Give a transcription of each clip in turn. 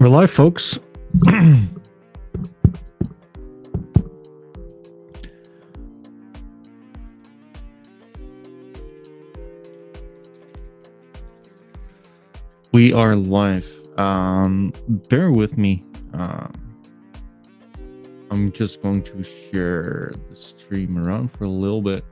We're live, folks. We are live. Bear with me. I'm just going to share the stream around for a little bit.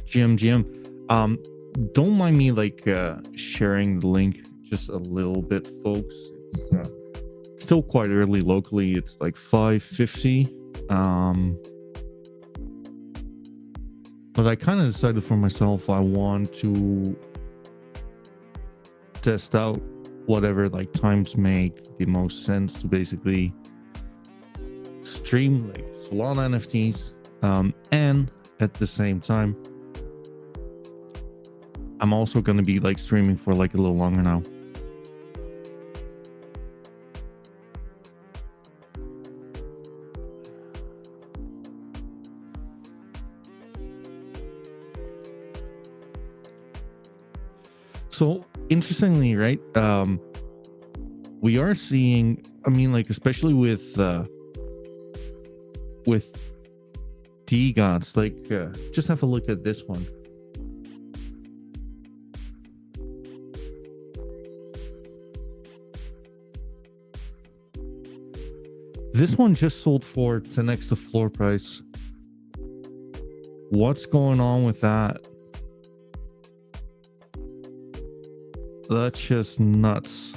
GM, don't mind me sharing the link just a little bit, folks. It's still quite early locally. It's like 5:50. But I kind of decided for myself I want to test out whatever times make the most sense to basically stream Solana NFTs, and at the same time I'm also going to be streaming for a little longer now. So interestingly, right, we are seeing, especially with DGOTs, just have a look at this one. This one just sold for 10x the floor price. What's going on with that? That's just nuts.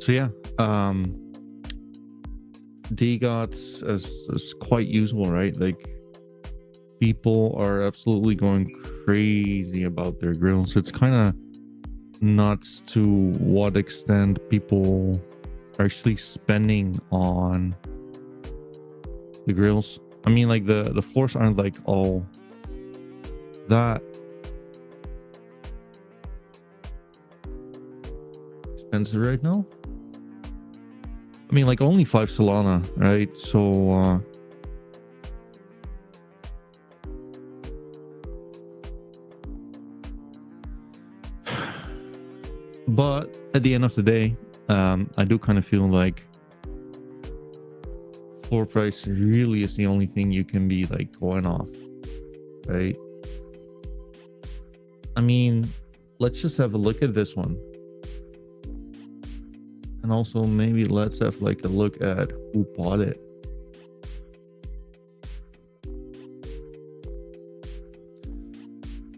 So yeah, DGOTs is quite useful, right? People are absolutely going crazy about their grills. It's kind of nuts to what extent people are actually spending on the grills. The floors aren't all that expensive right now. Only 5 Solana, right? So but at the end of the day, I do kind of feel like floor price really is the only thing you can be going off, right? Let's just have a look at this one. And also maybe let's have a look at who bought it.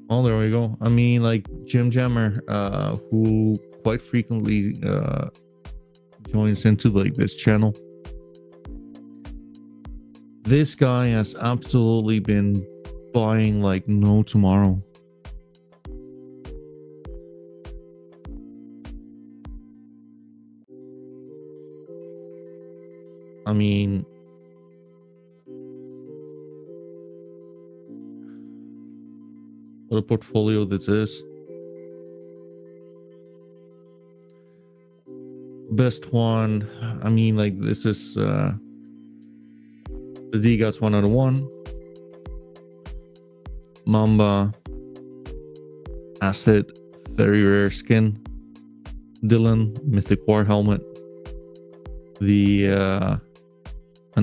Oh, there we go. Jim Jammer, who quite frequently joins into this channel. This guy has absolutely been buying no tomorrow. What a portfolio this is. Best one, I mean, like, this is the DGOTS 1 out of 1. Mamba, Acid, very rare skin. Dylan, Mythic War helmet. An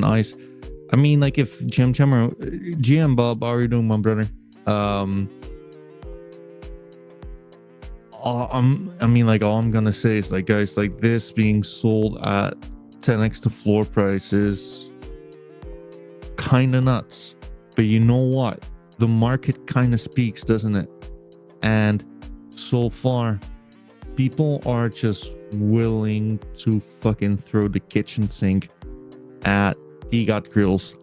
ice. I mean, like, if GM Bob, how are you doing, my brother? I mean, like, all I'm gonna say is, like, guys, like, this being sold at 10x to floor price is kind of nuts. But you know what? The market kind of speaks, doesn't it? And so far, people are just willing to fucking throw the kitchen sink at DGOT grills.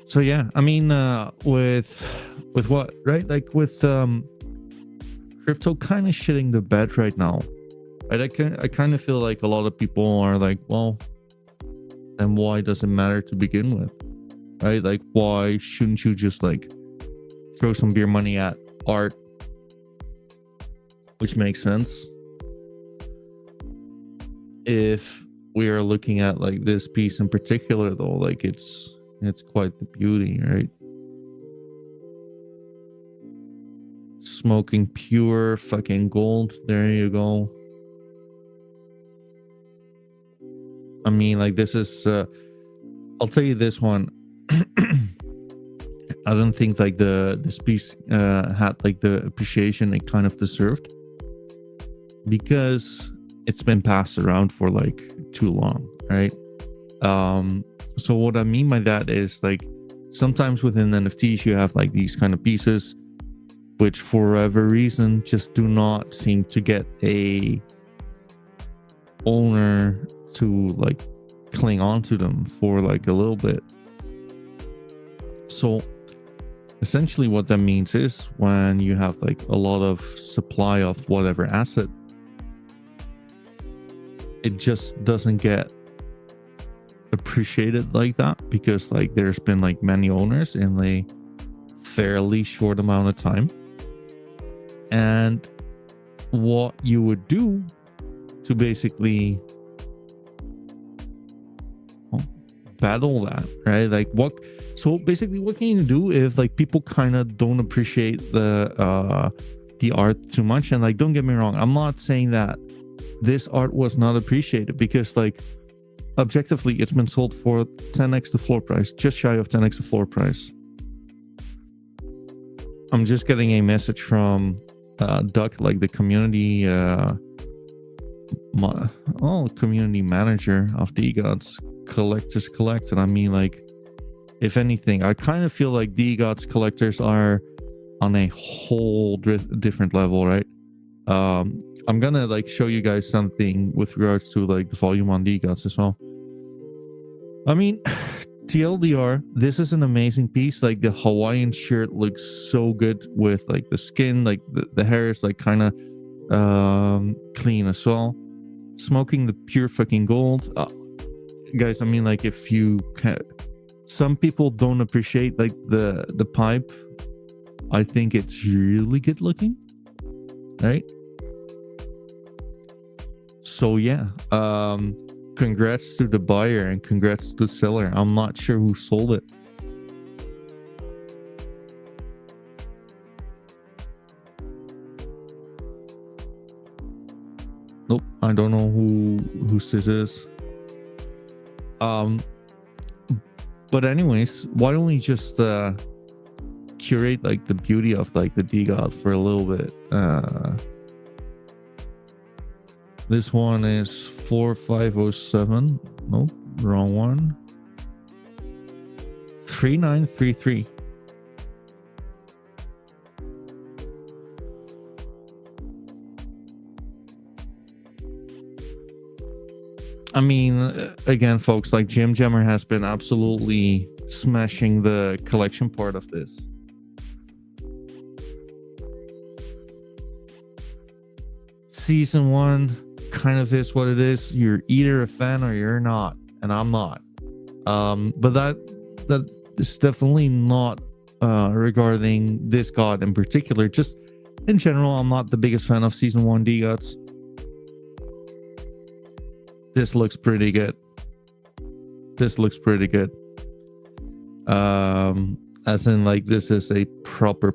So yeah, I mean, with what, right? Like, with crypto kind of shitting the bed right now, right? I kind of feel like a lot of people are like, well, then why does it matter to begin with, right? Like, why shouldn't you just, like, throw some beer money at art? Which makes sense if we are looking at, like, this piece in particular, though. Like, it's quite the beauty, right? Smoking pure fucking gold. There you go. I mean, like, this is I'll tell you this one. I don't think, like, this piece had, like, the appreciation it kind of deserved, because it's been passed around for, like, too long, right? So what I mean by that is, like, sometimes within NFTs you have, like, these kind of pieces which, for whatever reason, just do not seem to get a owner to, like, cling on to them for, like, a little bit. So essentially what that means is, when you have, like, a lot of supply of whatever asset, it just doesn't get appreciated like that, because, like, there's been, like, many owners in a fairly short amount of time. And what you would do to basically battle that, right? Like, so basically what can you do if, like, people kind of don't appreciate the art too much? And, like, don't get me wrong, I'm not saying that this art was not appreciated, because, like, objectively it's been sold for 10x the floor price, just shy of 10x the floor price. I'm just getting a message from Duck, like, the community community manager of DGOTS Collectors Collect. And I mean, like, if anything, I kind of feel like DGOTS collectors are on a whole different level, right? I'm gonna, like, show you guys something with regards to, like, the volume on DGOTS as well. I mean, TLDR, this is an amazing piece. Like, the Hawaiian shirt looks so good with, like, the skin, like, the hair is, like, kind of clean as well. Smoking the pure fucking gold. Guys, I mean, like, if you can, some people don't appreciate, like, the pipe. I think it's really good looking, right? So yeah, congrats to the buyer and congrats to the seller. I'm not sure who sold it. Nope, I don't know whose this is. But anyways, why don't we just curate, like, the beauty of, like, the DGOT for a little bit. This one is 4507. Nope, wrong one. 3933. I mean, again, folks, like Jim Jammer has been absolutely smashing the collection part of this. Season 1 kind of is what it is. You're either a fan or you're not, and I'm not. But that is definitely not regarding this god in particular. Just in general, I'm not the biggest fan of Season 1 D-Gods. This looks pretty good. This looks pretty good. As in, like, this is a proper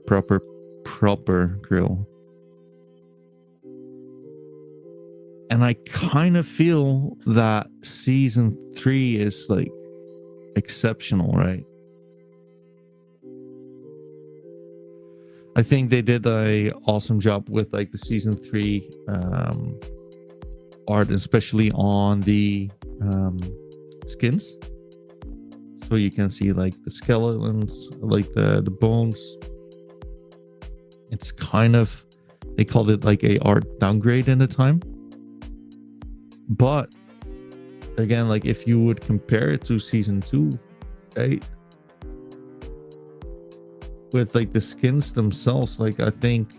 grill. And I kind of feel that Season 3 is, like, exceptional, right? I think they did a awesome job with, like, the Season 3 art, especially on the skins. So you can see, like, the skeletons, like the bones. It's kind of, they called it like a art downgrade in the time. But again, like, if you would compare it to Season 2, right? With, like, the skins themselves, like, I think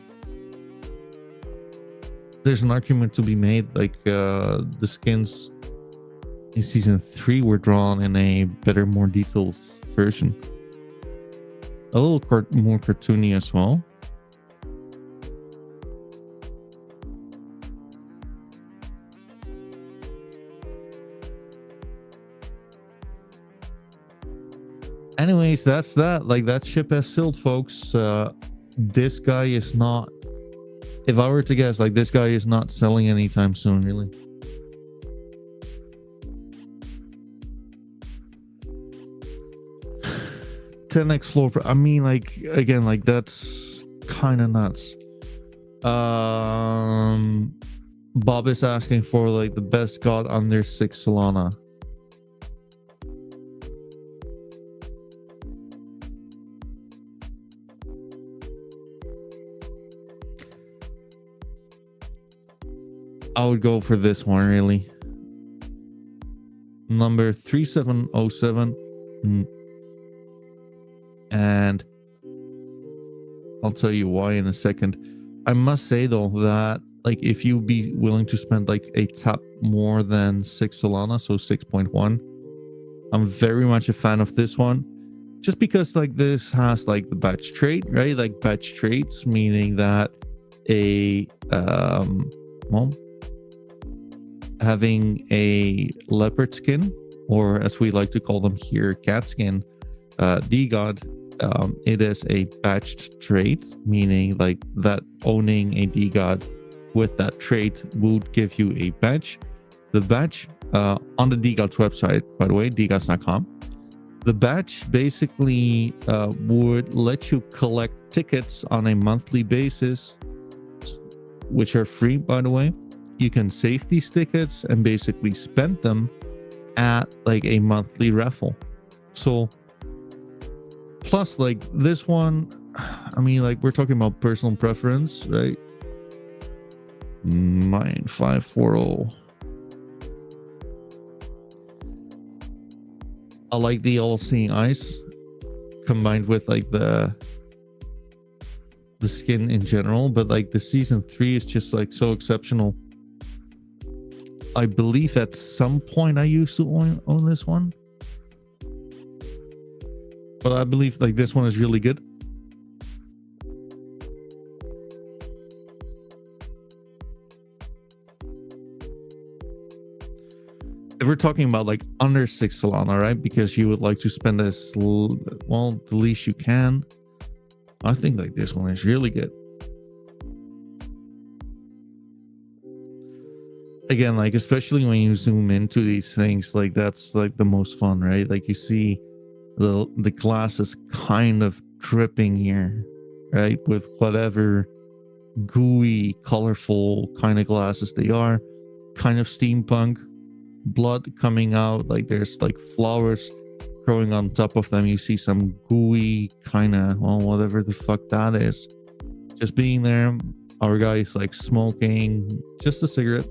there's an argument to be made, like, the skins in Season 3 were drawn in a better, more detailed version. A little more cartoony as well. Anyways, that's that. Like, that ship has sailed, folks. This guy is not, if I were to guess, like, this guy is not selling anytime soon, really. $10x floor. I mean, like, again, like, that's kind of nuts. Bob is asking for, like, the best god under 6 Solana. I would go for this one, really. Number 3707. And I'll tell you why in a second. I must say, though, that, like, if you be willing to spend, like, a tap more than 6 Solana, so 6.1, I'm very much a fan of this one. Just because, like, this has, like, the batch trait, right? Like, batch traits, meaning that a well, having a leopard skin, or as we like to call them here, cat skin, D-God, it is a batched trait, meaning, like, that owning a D-God with that trait would give you a badge. The badge on the D-Gods website, by the way, dgods.com, the badge basically would let you collect tickets on a monthly basis, which are free, by the way. You can save these tickets and basically spend them at, like, a monthly raffle. So plus, like, this one, I mean, like, we're talking about personal preference, right? 9540. I like the all-seeing eyes combined with, like, the skin in general, but, like, the Season 3 is just, like, so exceptional. I believe at some point I used to own this one, but I believe, like, this one is really good. If we're talking about, like, under 6 Solana, right? Because you would like to spend as well, the least you can. I think, like, this one is really good. Again, like, especially when you zoom into these things, like, that's, like, the most fun, right? Like, you see the glass is kind of dripping here, right? With whatever gooey, colorful kind of glasses they are, kind of steampunk, blood coming out, like, there's, like, flowers growing on top of them. You see some gooey kind of, well, whatever the fuck that is, just being there. Our guy is, like, smoking just a cigarette.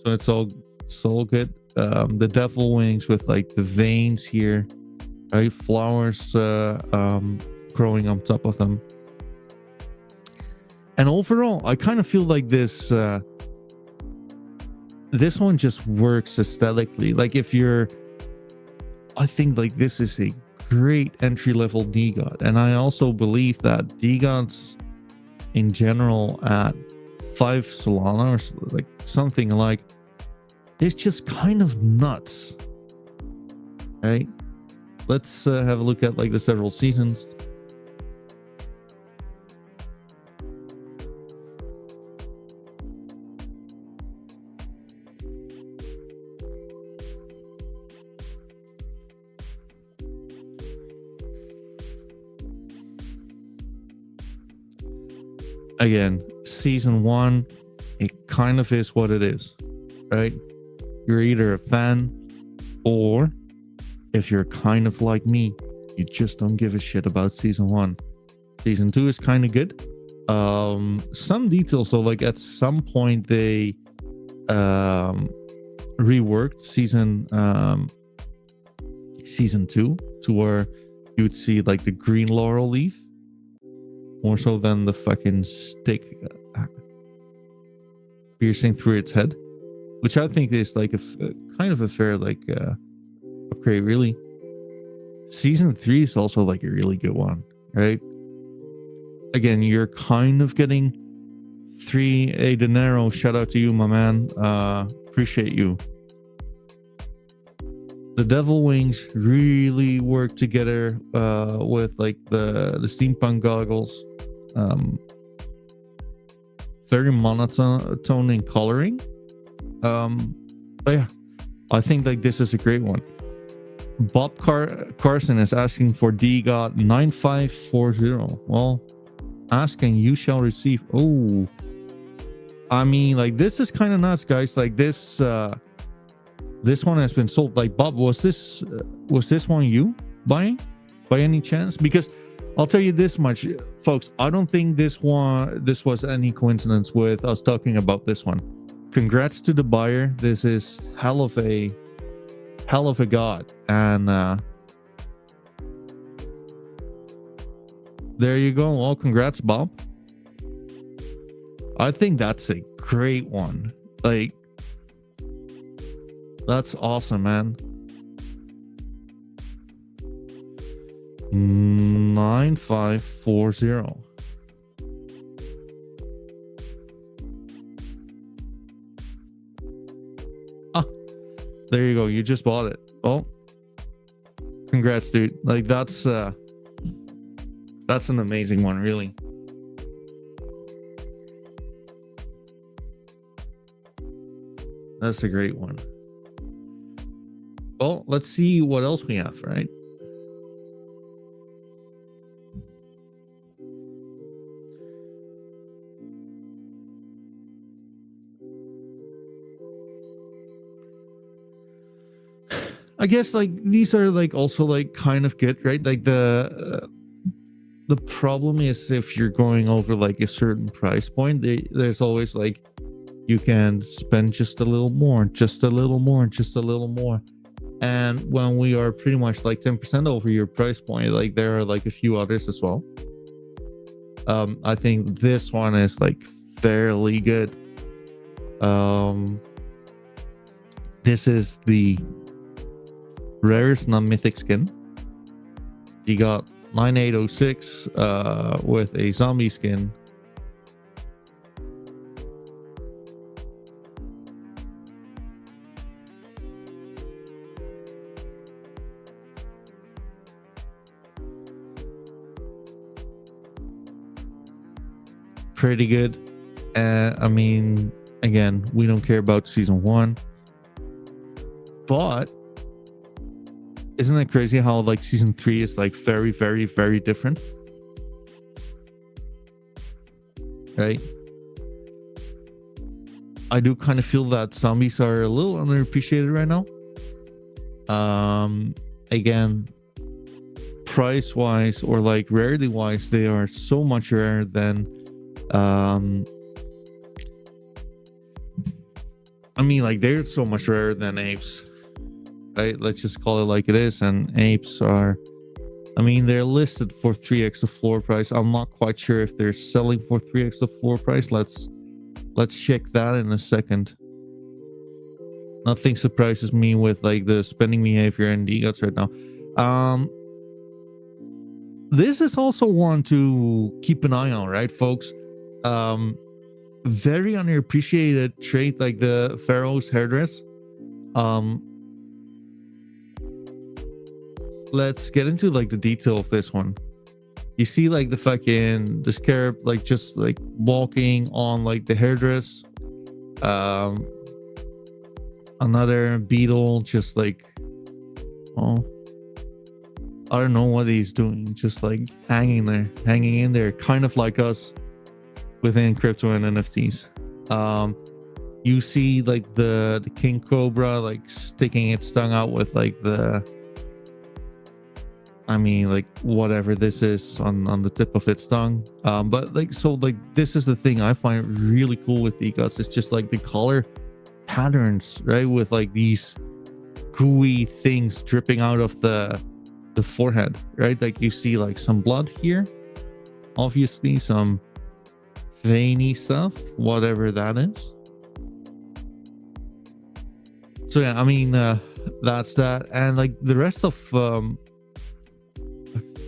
So it's all good. the devil wings with like the veins here, right? Flowers growing on top of them. And overall, I kind of feel like this one just works aesthetically. Like I think like this is a great entry-level DGOT. And I also believe that DGOTs in general at 5 Solana or like something like, it's just kind of nuts. Right? Let's have a look at like the several seasons. Again, season 1, it kind of is what it is, right? You're either a fan, or if you're kind of like me, you just don't give a shit about season 1. Season 2 is kind of good. Some details, so like at some point they reworked season 2 to where you would see like the green laurel leaf more so than the fucking stick piercing through its head, which I think is like a kind of a fair like upgrade. Really, season 3 is also like a really good one, right? Again, you're kind of getting 3 dinero. Shout out to you, my man. Appreciate you. The devil wings really work together with like the steampunk goggles. Very monotone in coloring. But yeah, I think like this is a great one. Bob Carson is asking for DGOT 9540. Well, ask and you shall receive. Oh, I mean, like this is kind of nuts, guys. Like this one has been sold. Like, Bob, was this one you buying by any chance? Because I'll tell you this much, folks, I don't think this was any coincidence with us talking about this one. Congrats to the buyer. This is hell of a god. And there you go. Well, congrats, Bob. I think that's a great one. Like, that's awesome, man. 9540. Ah, there you go. You just bought it. Oh, congrats, dude. Like that's an amazing one, really. That's a great one. Well, let's see what else we have, right? I guess like these are like also like kind of good, right? Like the problem is if you're going over like a certain price point, there's always like you can spend just a little more, just a little more, just a little more. And when we are pretty much like 10% over your price point, like there are like a few others as well. I think this one is like fairly good. This is the rarest non-mythic skin. You got 9806 with a zombie skin. Pretty good. I mean, again, we don't care about season 1, but isn't it crazy how like season 3 is like very, very, very different, right? I do kind of feel that zombies are a little underappreciated right now. Again, price wise or like rarity wise, they are so much rarer than I mean, like, they're so much rarer than apes, right? Let's just call it like it is. And apes are, I mean, they're listed for 3x the floor price. I'm not quite sure if they're selling for 3x the floor price. Let's check that in a second. Nothing surprises me with like the spending behavior in DGOTs right now. This is also one to keep an eye on, right, folks? Very underappreciated trait, like the Pharaoh's hairdress. Let's get into like the detail of this one. You see like the scarab like just like walking on like the hairdress. Another beetle just like, oh, I don't know what he's doing, just like hanging in there, kind of like us within crypto and NFTs. You see like the king cobra like sticking its tongue out with like like whatever this is on the tip of its tongue. But like, so like this is the thing I find really cool with DGOTs. It's just like the color patterns, right, with like these gooey things dripping out of the forehead, right? Like you see like some blood here, obviously some veiny stuff, whatever that is. So yeah, I mean, that's that. And like the rest of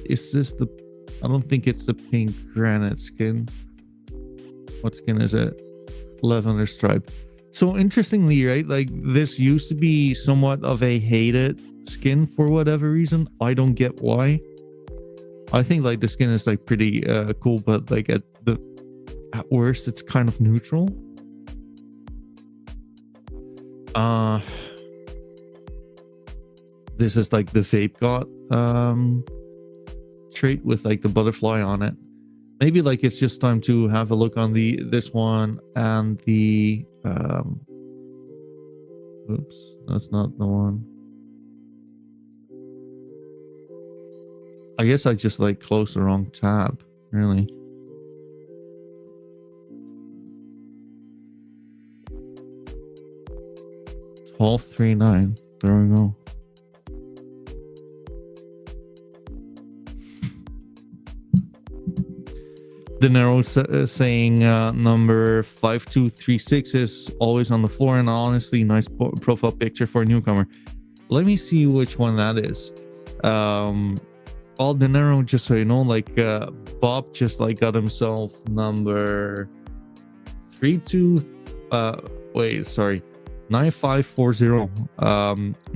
is this I don't think it's the pink granite skin. What skin is it? Lavender stripe. So interestingly, right, like this used to be somewhat of a hated skin for whatever reason. I don't get why. I think like the skin is like pretty cool, but like at worst it's kind of neutral. This is like the vape god trait with like the butterfly on it. Maybe like it's just time to have a look on this one and the oops, that's not the one. I guess I just like closed the wrong tab, really. $12.39. There we go. The narrow saying number 5236 is always on the floor, and honestly nice profile picture for a newcomer. Let me see which one that is. All the narrow, just so you know, like Bob just like got himself number 9540.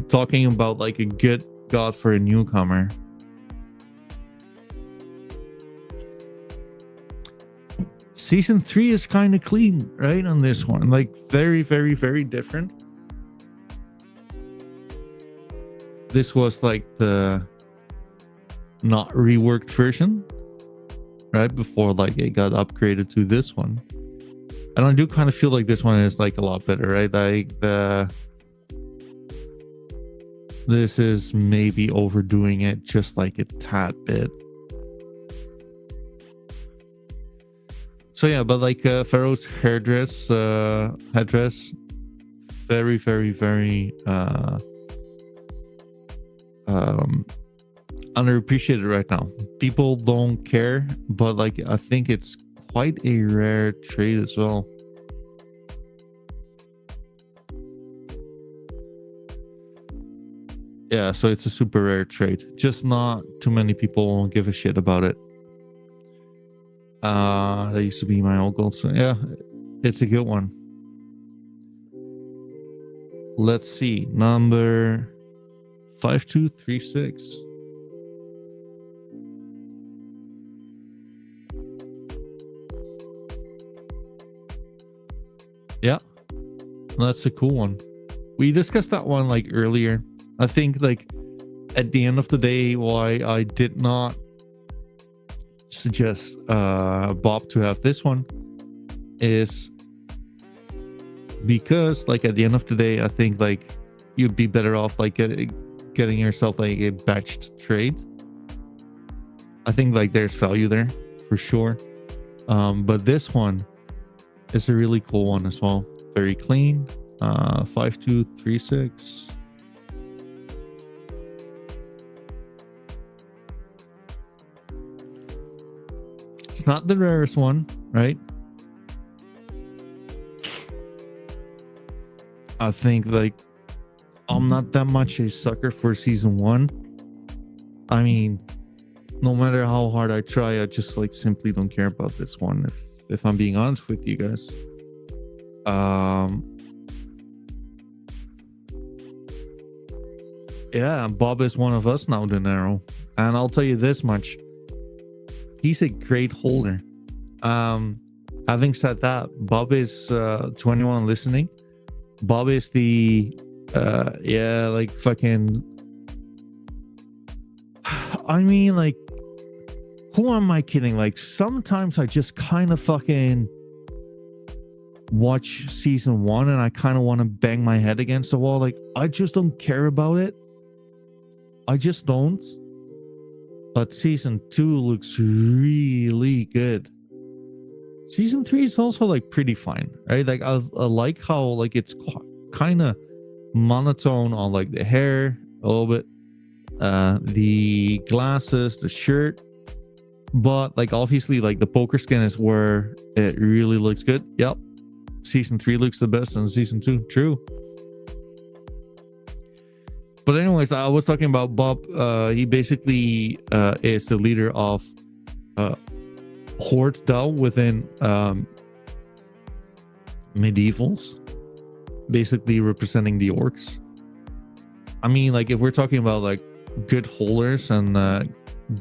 Talking about like a good god for a newcomer. Season 3 is kind of clean, right, on this one. Like very, very, very different. This was like the not reworked version, right, before like it got upgraded to this one. And I do kind of feel like this one is like a lot better, right? Like this is maybe overdoing it just like a tad bit. So yeah, but like Pharaoh's headdress, very, very, very underappreciated right now. People don't care, but like I think it's quite a rare trait as well. Yeah, so it's a super rare trait. Just not too many people give a shit about it. That used to be my old goal. So yeah, it's a good one. Let's see, number 5236. Yeah, that's a cool one. We discussed that one like earlier. I think like at the end of the day, why I did not suggest Bob to have this one is because like at the end of the day, I think like you'd be better off like getting yourself like a batched trade. I think like there's value there for sure. But this one is a really cool one as well. Very clean, 5236. It's not the rarest one, right? I think like I'm not that much a sucker for season 1. I mean, no matter how hard I try, I just like simply don't care about this one, if I'm being honest with you guys. Yeah, Bob is one of us now, De Niro. And I'll tell you this much. He's a great holder. Having said that, Bob is 21 listening. Bob is the like fucking, I mean, like, who am I kidding? Like, sometimes I just kind of fucking watch season 1 and I kind of want to bang my head against the wall. Like, I just don't care about it. I just don't. But season 2 looks really good. Season 3 is also like pretty fine, right? Like I like how like it's kind of monotone on like the hair a little bit, the glasses, the shirt, but like obviously like the poker skin is where it really looks good. Yep, season 3 looks the best in season 2. True. But anyways, I was talking about Bob. He basically is the leader of Horde DAO within medievals, basically representing the orcs. I mean, like, if we're talking about like good holders and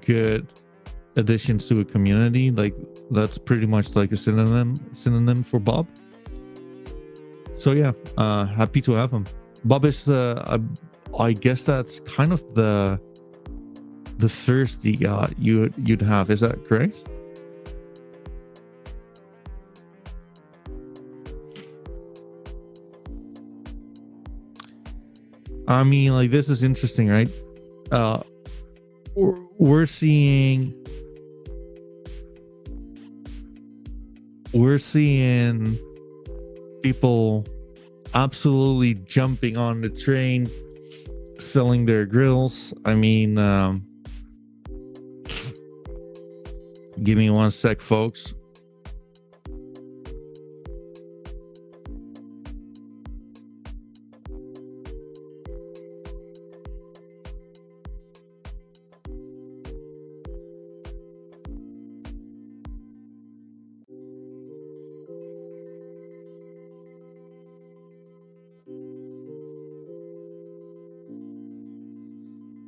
good additions to a community, like that's pretty much like a synonym for Bob. So yeah, happy to have him. Bob is I guess that's kind of the first DGOT you'd have. Is that correct? I mean, like, this is interesting, right? We're seeing people absolutely jumping on the train, selling their grills. I mean, give me one sec, folks.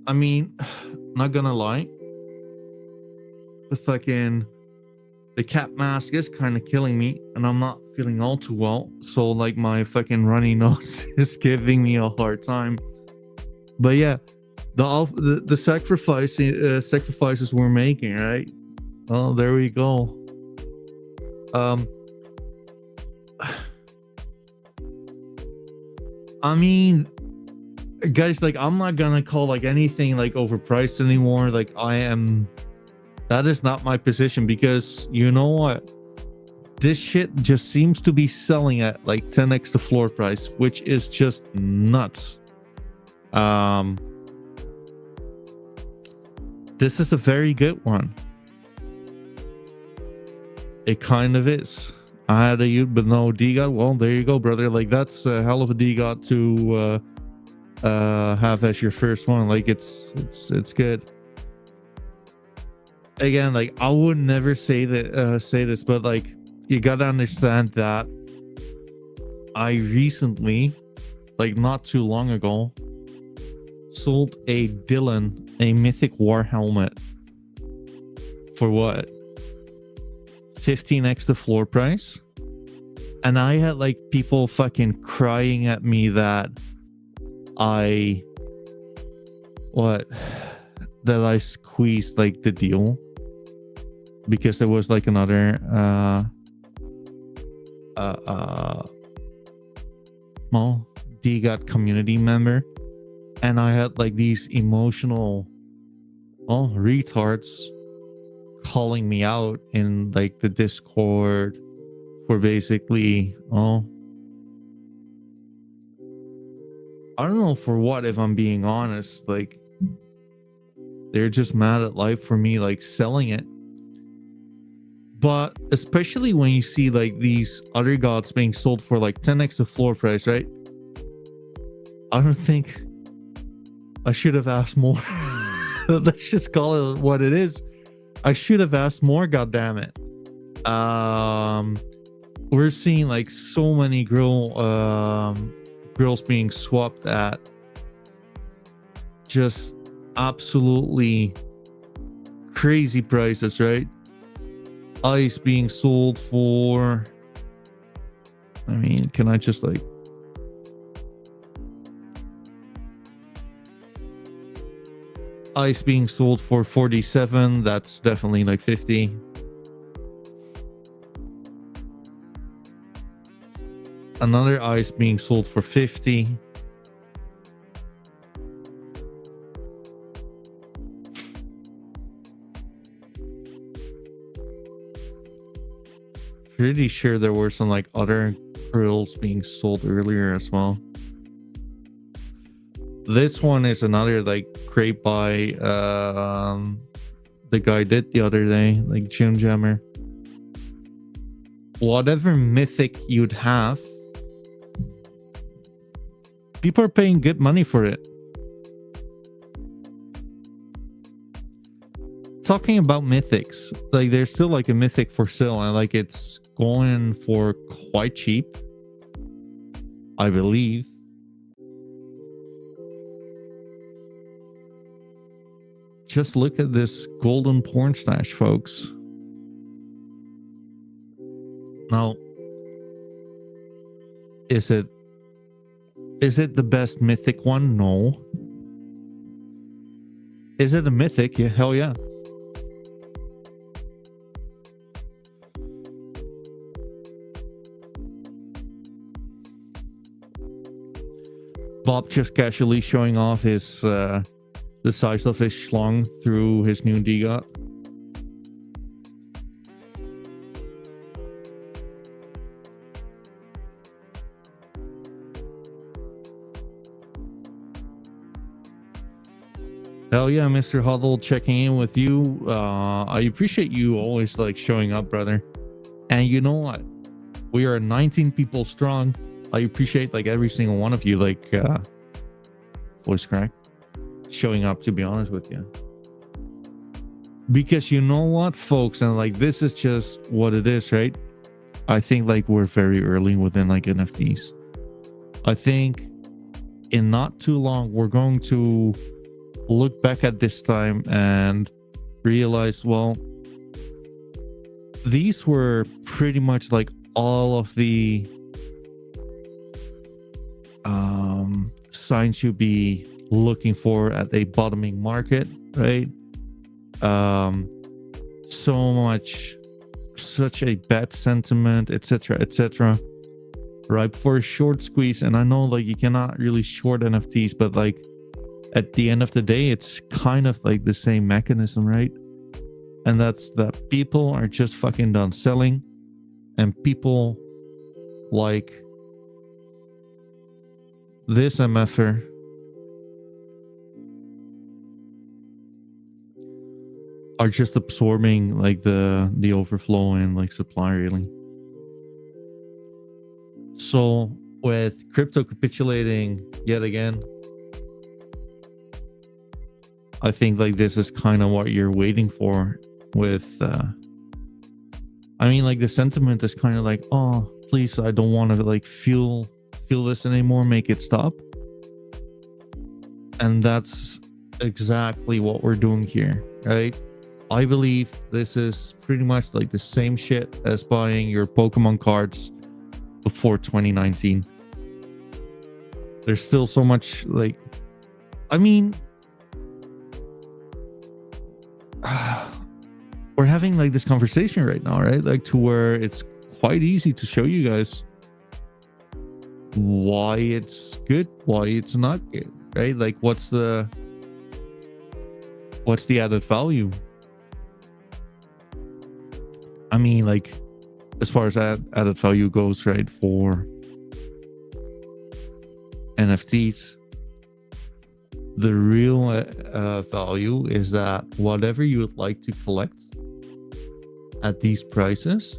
I mean, not gonna lie, the cat mask is kind of killing me, and I'm not feeling all too well. So like my fucking runny nose is giving me a hard time. But yeah, the sacrifices we're making, right? Oh, there we go. I mean, guys, like, I'm not gonna call like anything like overpriced anymore. Like, that is not my position, because you know what, this shit just seems to be selling at like 10x the floor price, which is just nuts. This is a very good one. It kind of is. I had a youth but no DGOT. Well, there you go, brother. Like, that's a hell of a DGOT to have as your first one. Like, it's good. Again, like, I would never say this, but like, you gotta understand that I recently, like not too long ago, sold a Dylan, a Mythic War helmet, for what, 15x the floor price. And I had like people fucking crying at me that I squeezed like the deal, because there was like another DGOT community member, and I had like these emotional retards calling me out in like the Discord for basically I don't know for what, if I'm being honest. Like, they're just mad at life for me, like, selling it. But especially when you see like these other gods being sold for like 10x the floor price, right? I don't think I should have asked more. Let's just call it what it is. I should have asked more, goddammit. We're seeing like so many grills being swapped at just absolutely crazy prices, right? Ice being sold for, I mean, can I just like, ice being sold for 47, that's definitely like 50. Another ice being sold for 50. Pretty sure there were some like other grills being sold earlier as well. This one is another like crate by the guy did the other day, like Jim Jammer. Whatever mythic you'd have, people are paying good money for it. Talking about mythics, like there's still like a mythic for sale, and like it's going for quite cheap, I believe. Just look at this golden porn stash, folks. Now, is it the best mythic one? No. Is it a mythic? Yeah, hell yeah. Bob just casually showing off his the size of his schlong through his new DGOT. Hell yeah, Mr. Huddle, checking in with you. I appreciate you always like showing up, brother. And you know what? We are 19 people strong. I appreciate like every single one of you, like voice crack, showing up, to be honest with you. Because you know what, folks, and like this is just what it is, right? I think like we're very early within like NFTs. I think in not too long we're going to look back at this time and realize, well, these were pretty much like all of the signs you'd be looking for at a bottoming market, right? Such a bad sentiment, etc., right, for a short squeeze. And I know like you cannot really short NFTs, but like at the end of the day, it's kind of like the same mechanism, right? And that's that people are just fucking done selling, and people like this MFer are just absorbing like the overflow and like supply, really. So with crypto capitulating yet again, I think like this is kind of what you're waiting for with I mean, like the sentiment is kind of like, oh please, I don't want to like feel this anymore, make it stop. And that's exactly what we're doing here, right? I believe this is pretty much like the same shit as buying your Pokemon cards before 2019. There's still so much like, I mean, we're having like this conversation right now, right? Like to where it's quite easy to show you guys why it's good, why it's not good, right? Like what's the added value? I mean, like as far as added value goes, right, for NFTs, The real value is that whatever you would like to collect at these prices,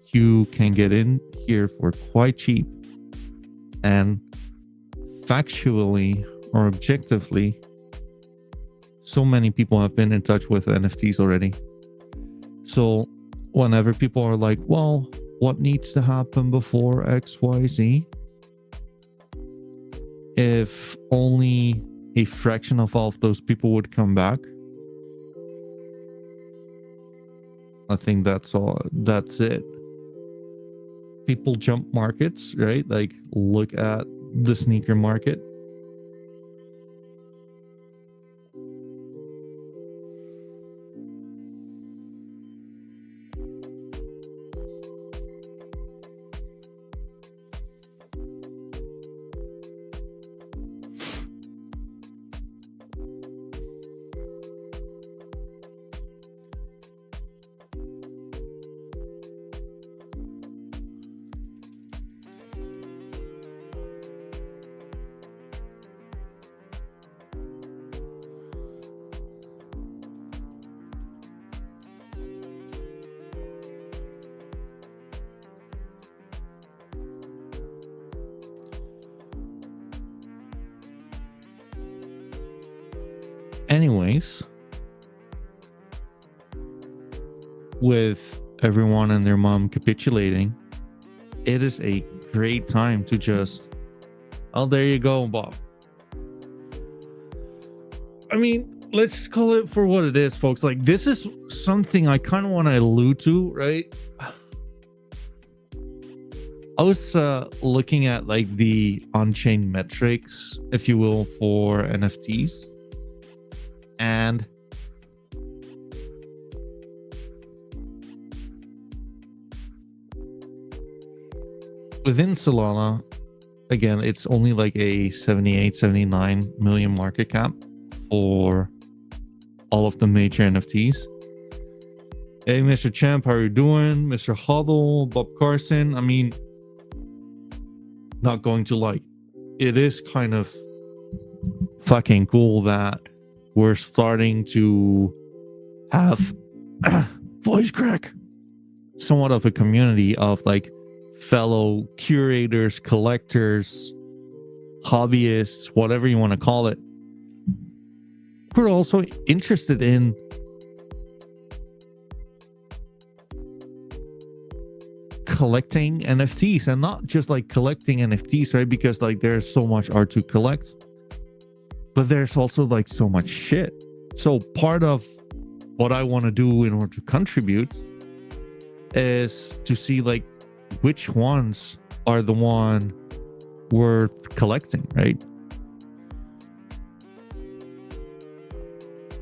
you can get in here for quite cheap. And factually or objectively, so many people have been in touch with NFTs already. So whenever people are like, well, what needs to happen before XYZ? If only a fraction of all of those people would come back, I think that's all. That's it. People jump markets, right? Like, look at the sneaker market. Anyways, with everyone and their mom capitulating, it is a great time to just, oh, there you go, Bob. I mean, let's call it for what it is, folks. Like, this is something I kind of want to allude to, right? I was looking at like the on-chain metrics, if you will, for NFTs. And within Solana, again, it's only like a 78, 79 million market cap for all of the major NFTs. Hey, Mr. Champ, how are you doing? Mr. Huddle, Bob Carson. I mean, not going to like, it is kind of fucking cool that we're starting to have voice crack, somewhat of a community of like fellow curators, collectors, hobbyists, whatever you want to call it, who are also interested in collecting NFTs, and not just like collecting NFTs, right? Because like there's so much art to collect, but there's also like so much shit. So part of what I want to do in order to contribute is to see like which ones are the one worth collecting, right?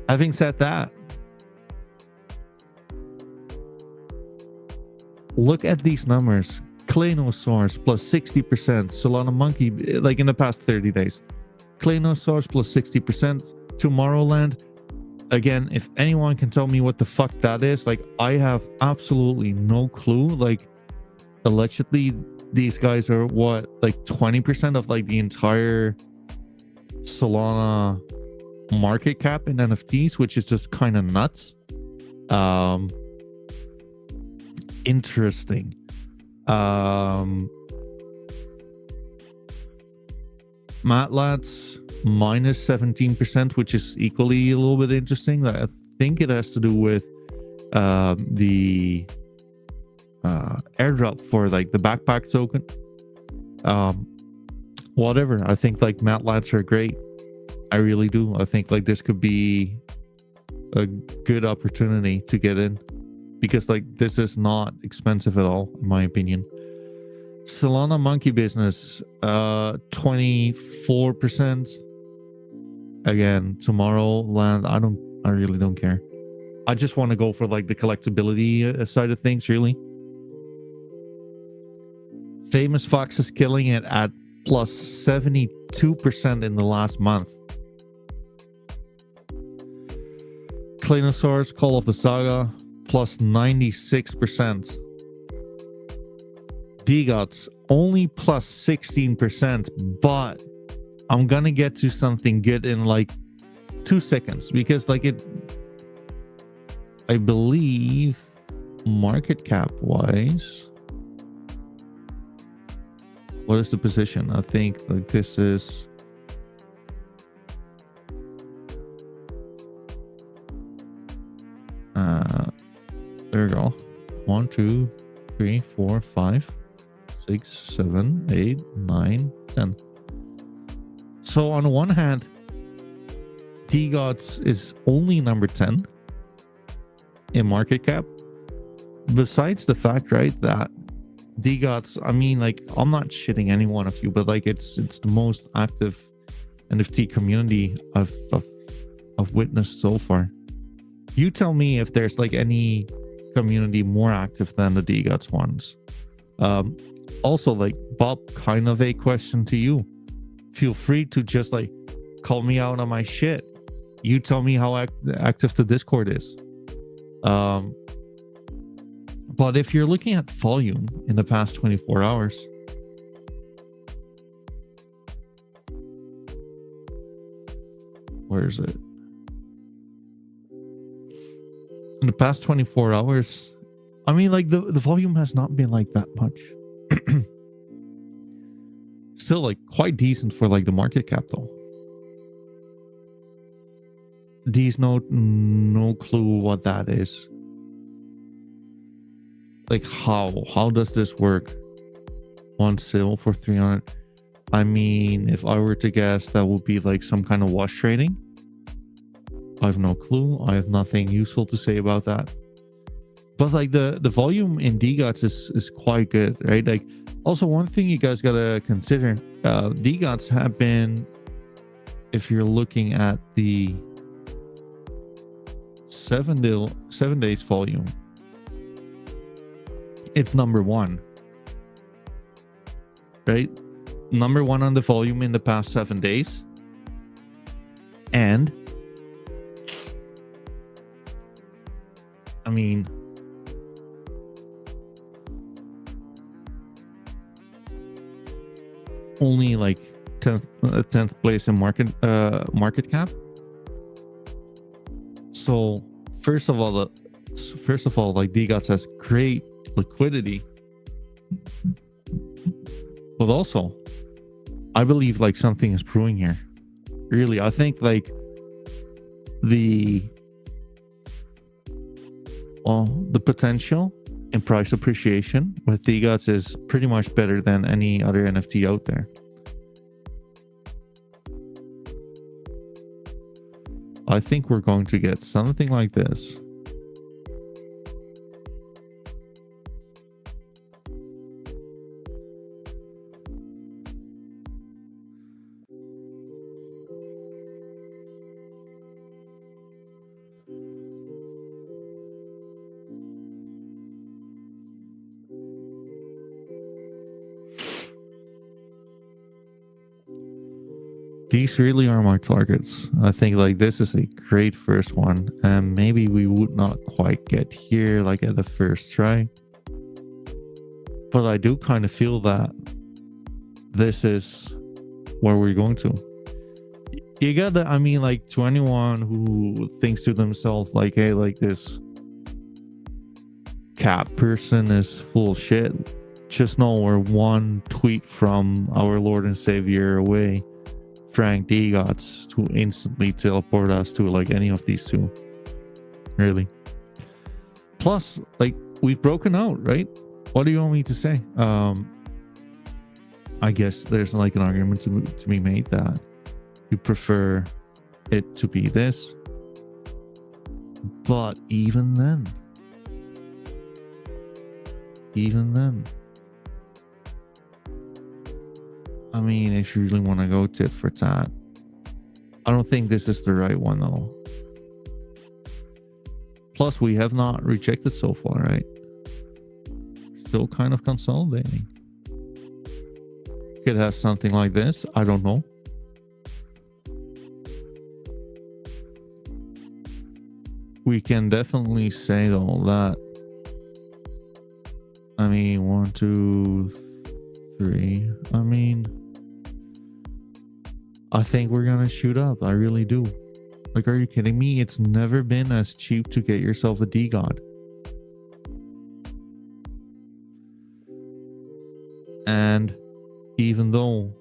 Having said that, look at these numbers. Claynosaurus plus 60%, Solana Monkey, like in the past 30 days. Claynosaurus plus 60%, Tomorrowland. Again, if anyone can tell me what the fuck that is, like I have absolutely no clue. Like allegedly these guys are what, like 20% of like the entire Solana market cap in NFTs, which is just kind of nuts. Interesting. Matlats minus 17%, which is equally a little bit interesting. I think it has to do with the airdrop for like the backpack token. Whatever. I think like Matlats are great. I really do. I think like this could be a good opportunity to get in, because like this is not expensive at all, in my opinion. Solana Monkey Business, 24%. Again, Tomorrowland, I really don't care. I just want to go for like the collectability side of things, really. Famous Fox is killing it at plus 72% in the last month. Claynosaurus, Call of the Saga, plus 96%. DGOTS only plus 16%, but I'm gonna get to something good in like 2 seconds, because like I believe market cap wise, what is the position? I think like this is there we go. 1, 2, 3, 4, 5, 6, 7, 8, 9, 10. So on the one hand, DGOTS is only number 10 in market cap. Besides the fact, right, that DGOTS, I mean, like, I'm not shitting any one of you, but like it's the most active NFT community I've witnessed so far. You tell me if there's like any community more active than the DGOTS ones. Also, like, Bob, kind of a question to you. Feel free to just like call me out on my shit. You tell me how active the Discord is. But if you're looking at volume in the past 24 hours, where is it? In the past 24 hours, I mean, like the volume has not been like that much. Still like quite decent for like the market cap though. These no clue what that is. Like how does this work? One sale for 300. I mean, if I were to guess, that would be like some kind of wash trading. I have no clue. I have nothing useful to say about that. But like the volume in DGOTS is quite good, right? Like, also one thing you guys gotta consider, DGOTS have been, if you're looking at the 7 days volume, it's number 1, right? Number 1 on the volume in the past 7 days. And I mean, only like 10th place in market cap. So first of all, like DGOTS has great liquidity, but also I believe like something is brewing here. Really, I think like the potential in price appreciation with DGOTS is pretty much better than any other NFT out there. I think we're going to get something like this. These really are my targets. I think like this is a great first one, and maybe we would not quite get here like at the first try, but I do kind of feel that this is where we're going to. You gotta, I mean, like, to anyone who thinks to themselves like, hey, like this cat person is full of shit, just know we're one tweet from our Lord and Savior away, Frank DGOTS, to instantly teleport us to like any of these two. Really. Plus, like, we've broken out, right? What do you want me to say? I guess there's like an argument to be made that you prefer it to be this. But even then, I mean, if you really want to go tit for tat, I don't think this is the right one though. Plus, we have not rejected so far, right? Still kind of consolidating. Could have something like this. I don't know. We can definitely say though that, I mean, 1, 2, 3. I mean, I think we're gonna shoot up. I really do. Like, are you kidding me? It's never been as cheap to get yourself a D God. And even though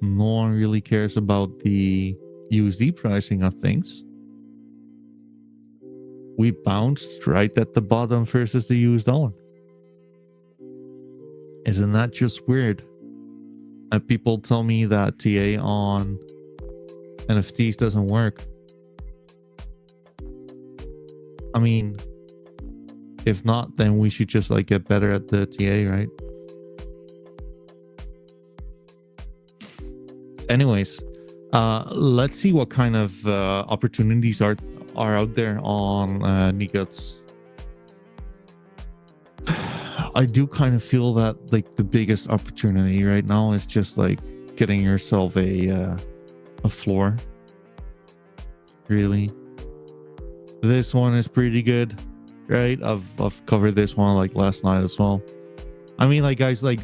no one really cares about the USD pricing of things, we bounced right at the bottom versus the US dollar. Isn't that just weird? And people tell me that TA on NFTs doesn't work. I mean, if not, then we should just like get better at the TA, right? Anyways, let's see what kind of opportunities are out there on NeGuts. I do kind of feel that like the biggest opportunity right now is just like getting yourself a floor. Really, this one is pretty good, right? I've covered this one like last night as well. I mean, like guys, like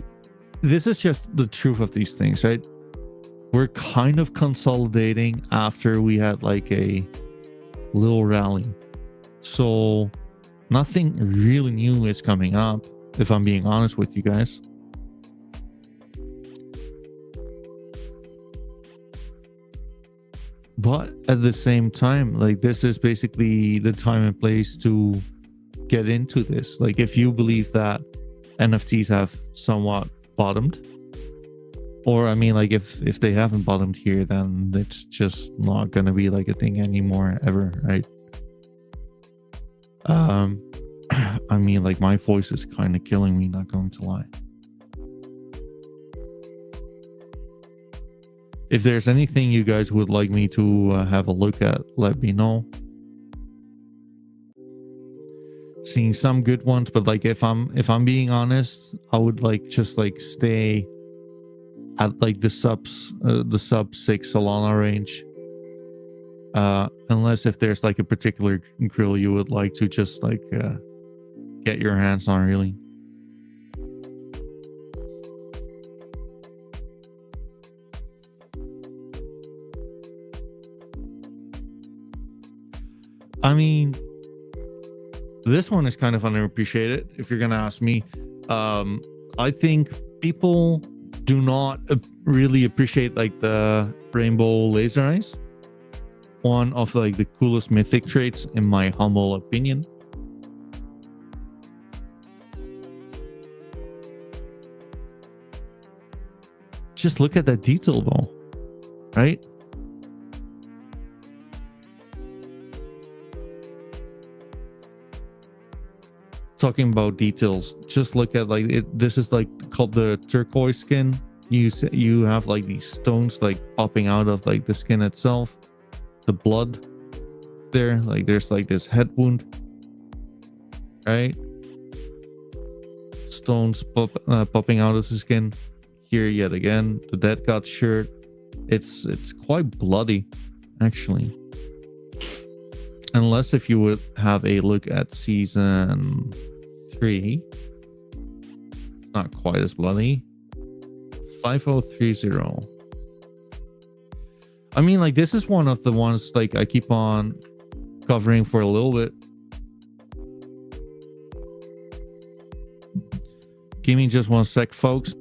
this is just the truth of these things, right? We're kind of consolidating after we had like a little rally, so nothing really new is coming up, if I'm being honest with you guys. But at the same time, like this is basically the time and place to get into this. Like if you believe that NFTs have somewhat bottomed, or I mean like if they haven't bottomed here, then it's just not gonna be like a thing anymore ever, right? I mean like my voice is kind of killing me, not going to lie. If there's anything you guys would like me to have a look at, let me know. Seeing some good ones, but like if I'm being honest, I would like just like stay at like the sub 6 Solana range. Unless if there's like a particular grill you would like to just like get your hands on, really. I mean, this one is kind of underappreciated, if you're gonna ask me. I think people do not really appreciate like the rainbow laser eyes. One of like the coolest mythic traits, in my humble opinion. Just look at that detail though, right? Talking about details, just look at like it. This is like called the turquoise skin. You have like these stones like popping out of like the skin itself, the blood there, like there's like this head wound, right? Stones popping out of the skin. Here yet again, the dead god shirt. It's quite bloody, actually. Unless if you would have a look at season 3, it's not quite as bloody. 5030. I mean, like this is one of the ones like I keep on covering for a little bit. Give me just one sec, folks.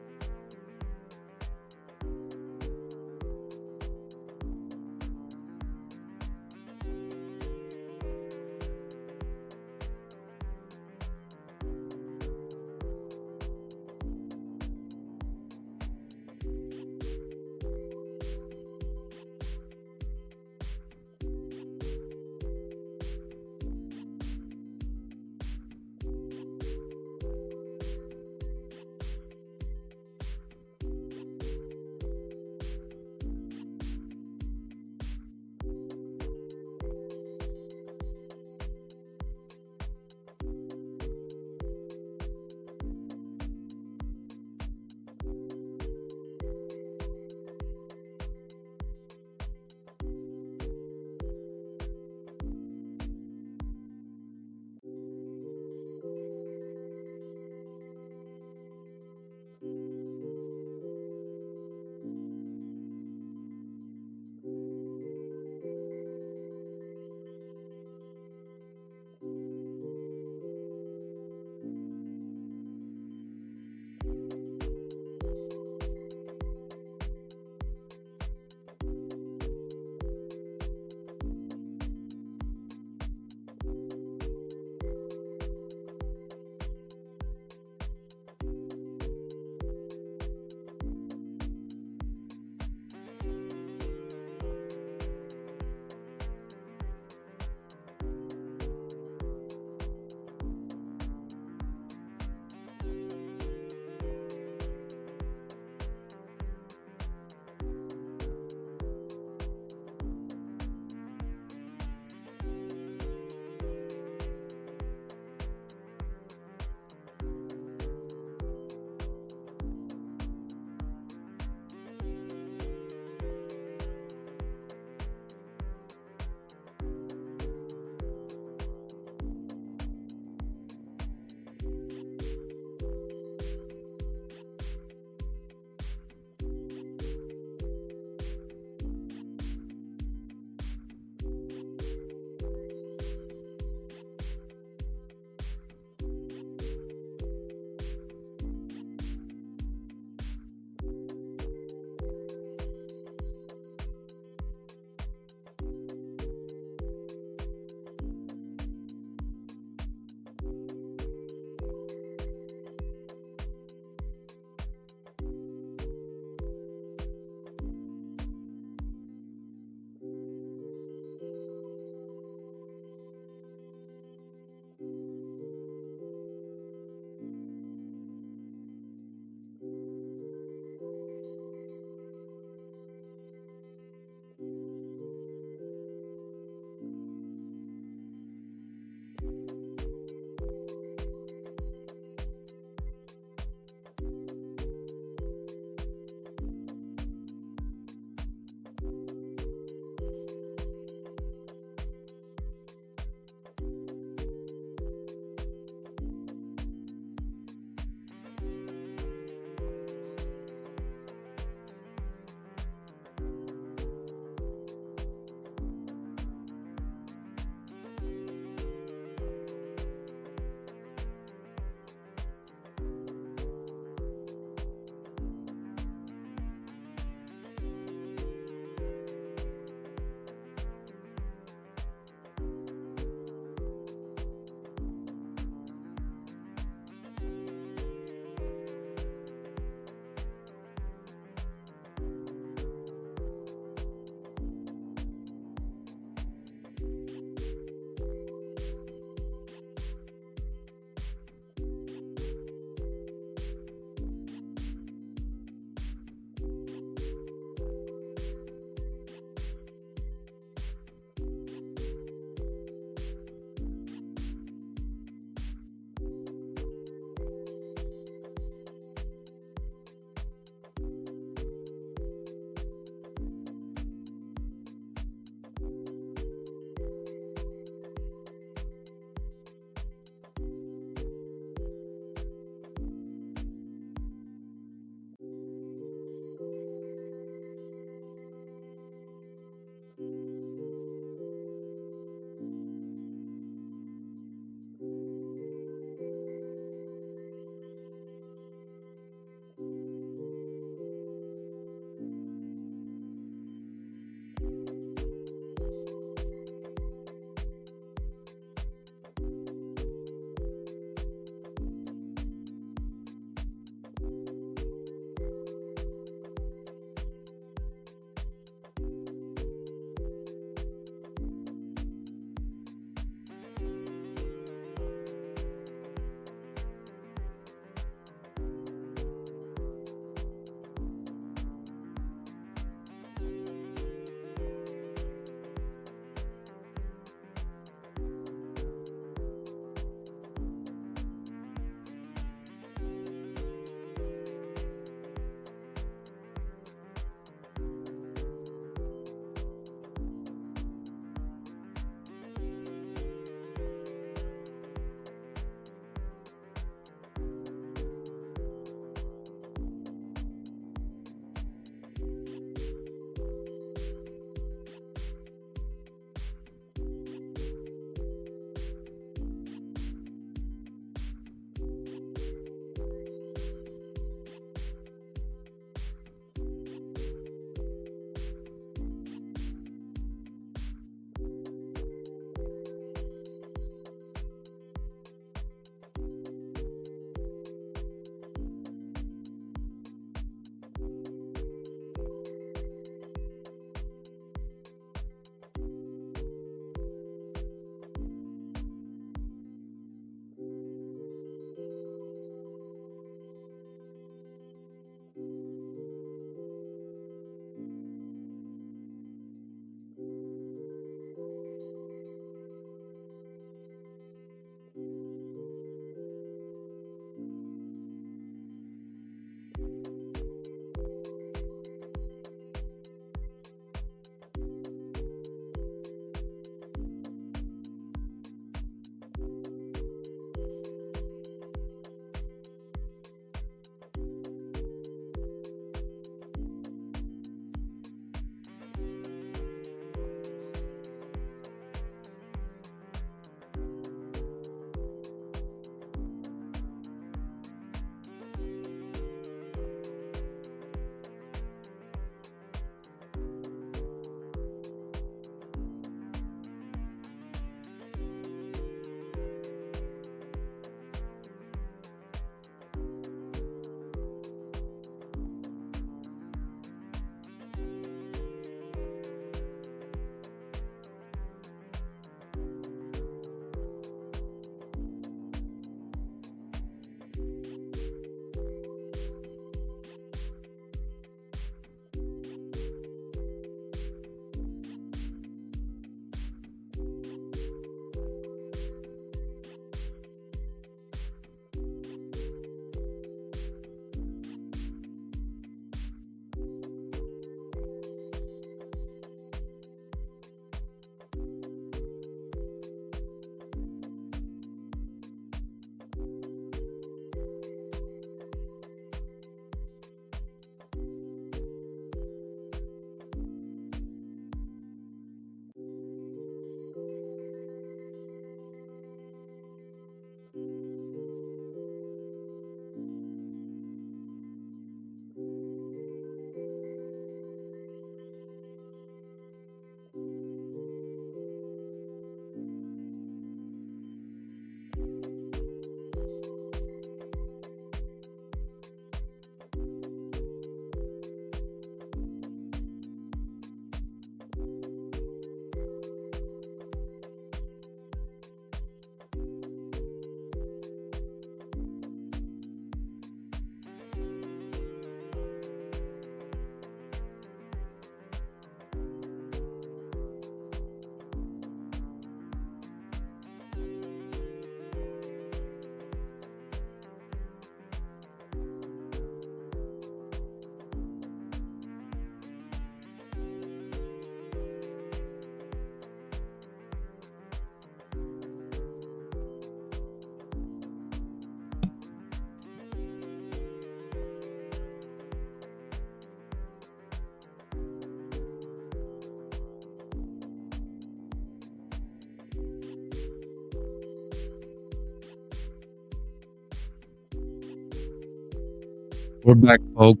We're back, folks.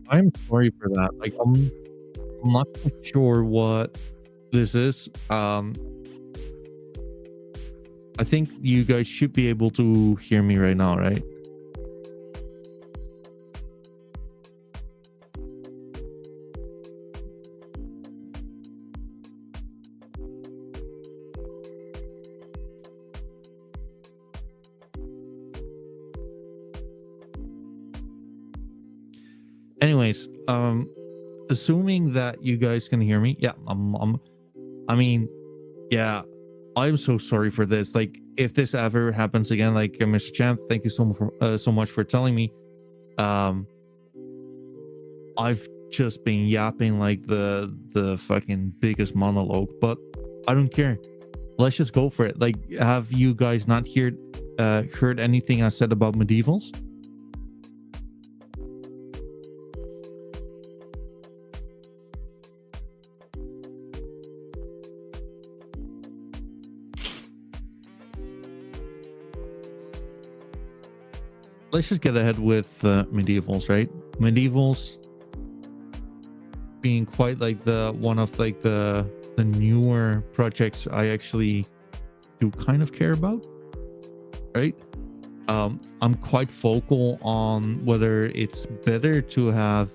I'm sorry for that. Like, I'm not quite sure what this is. I think you guys should be able to hear me right now, right? Anyways, assuming that you guys can hear me, yeah, I mean, yeah, I'm so sorry for this. Like, if this ever happens again, like Mr. Champ, thank you so much for telling me. Um, I've just been yapping like the fucking biggest monologue, but I don't care. Let's just go for it. Like, have you guys not heard anything I said about medievals? Let's just get ahead with medievals, right? Medievals being quite like the one of like the newer projects I actually do kind of care about, right? I'm quite vocal on whether it's better to have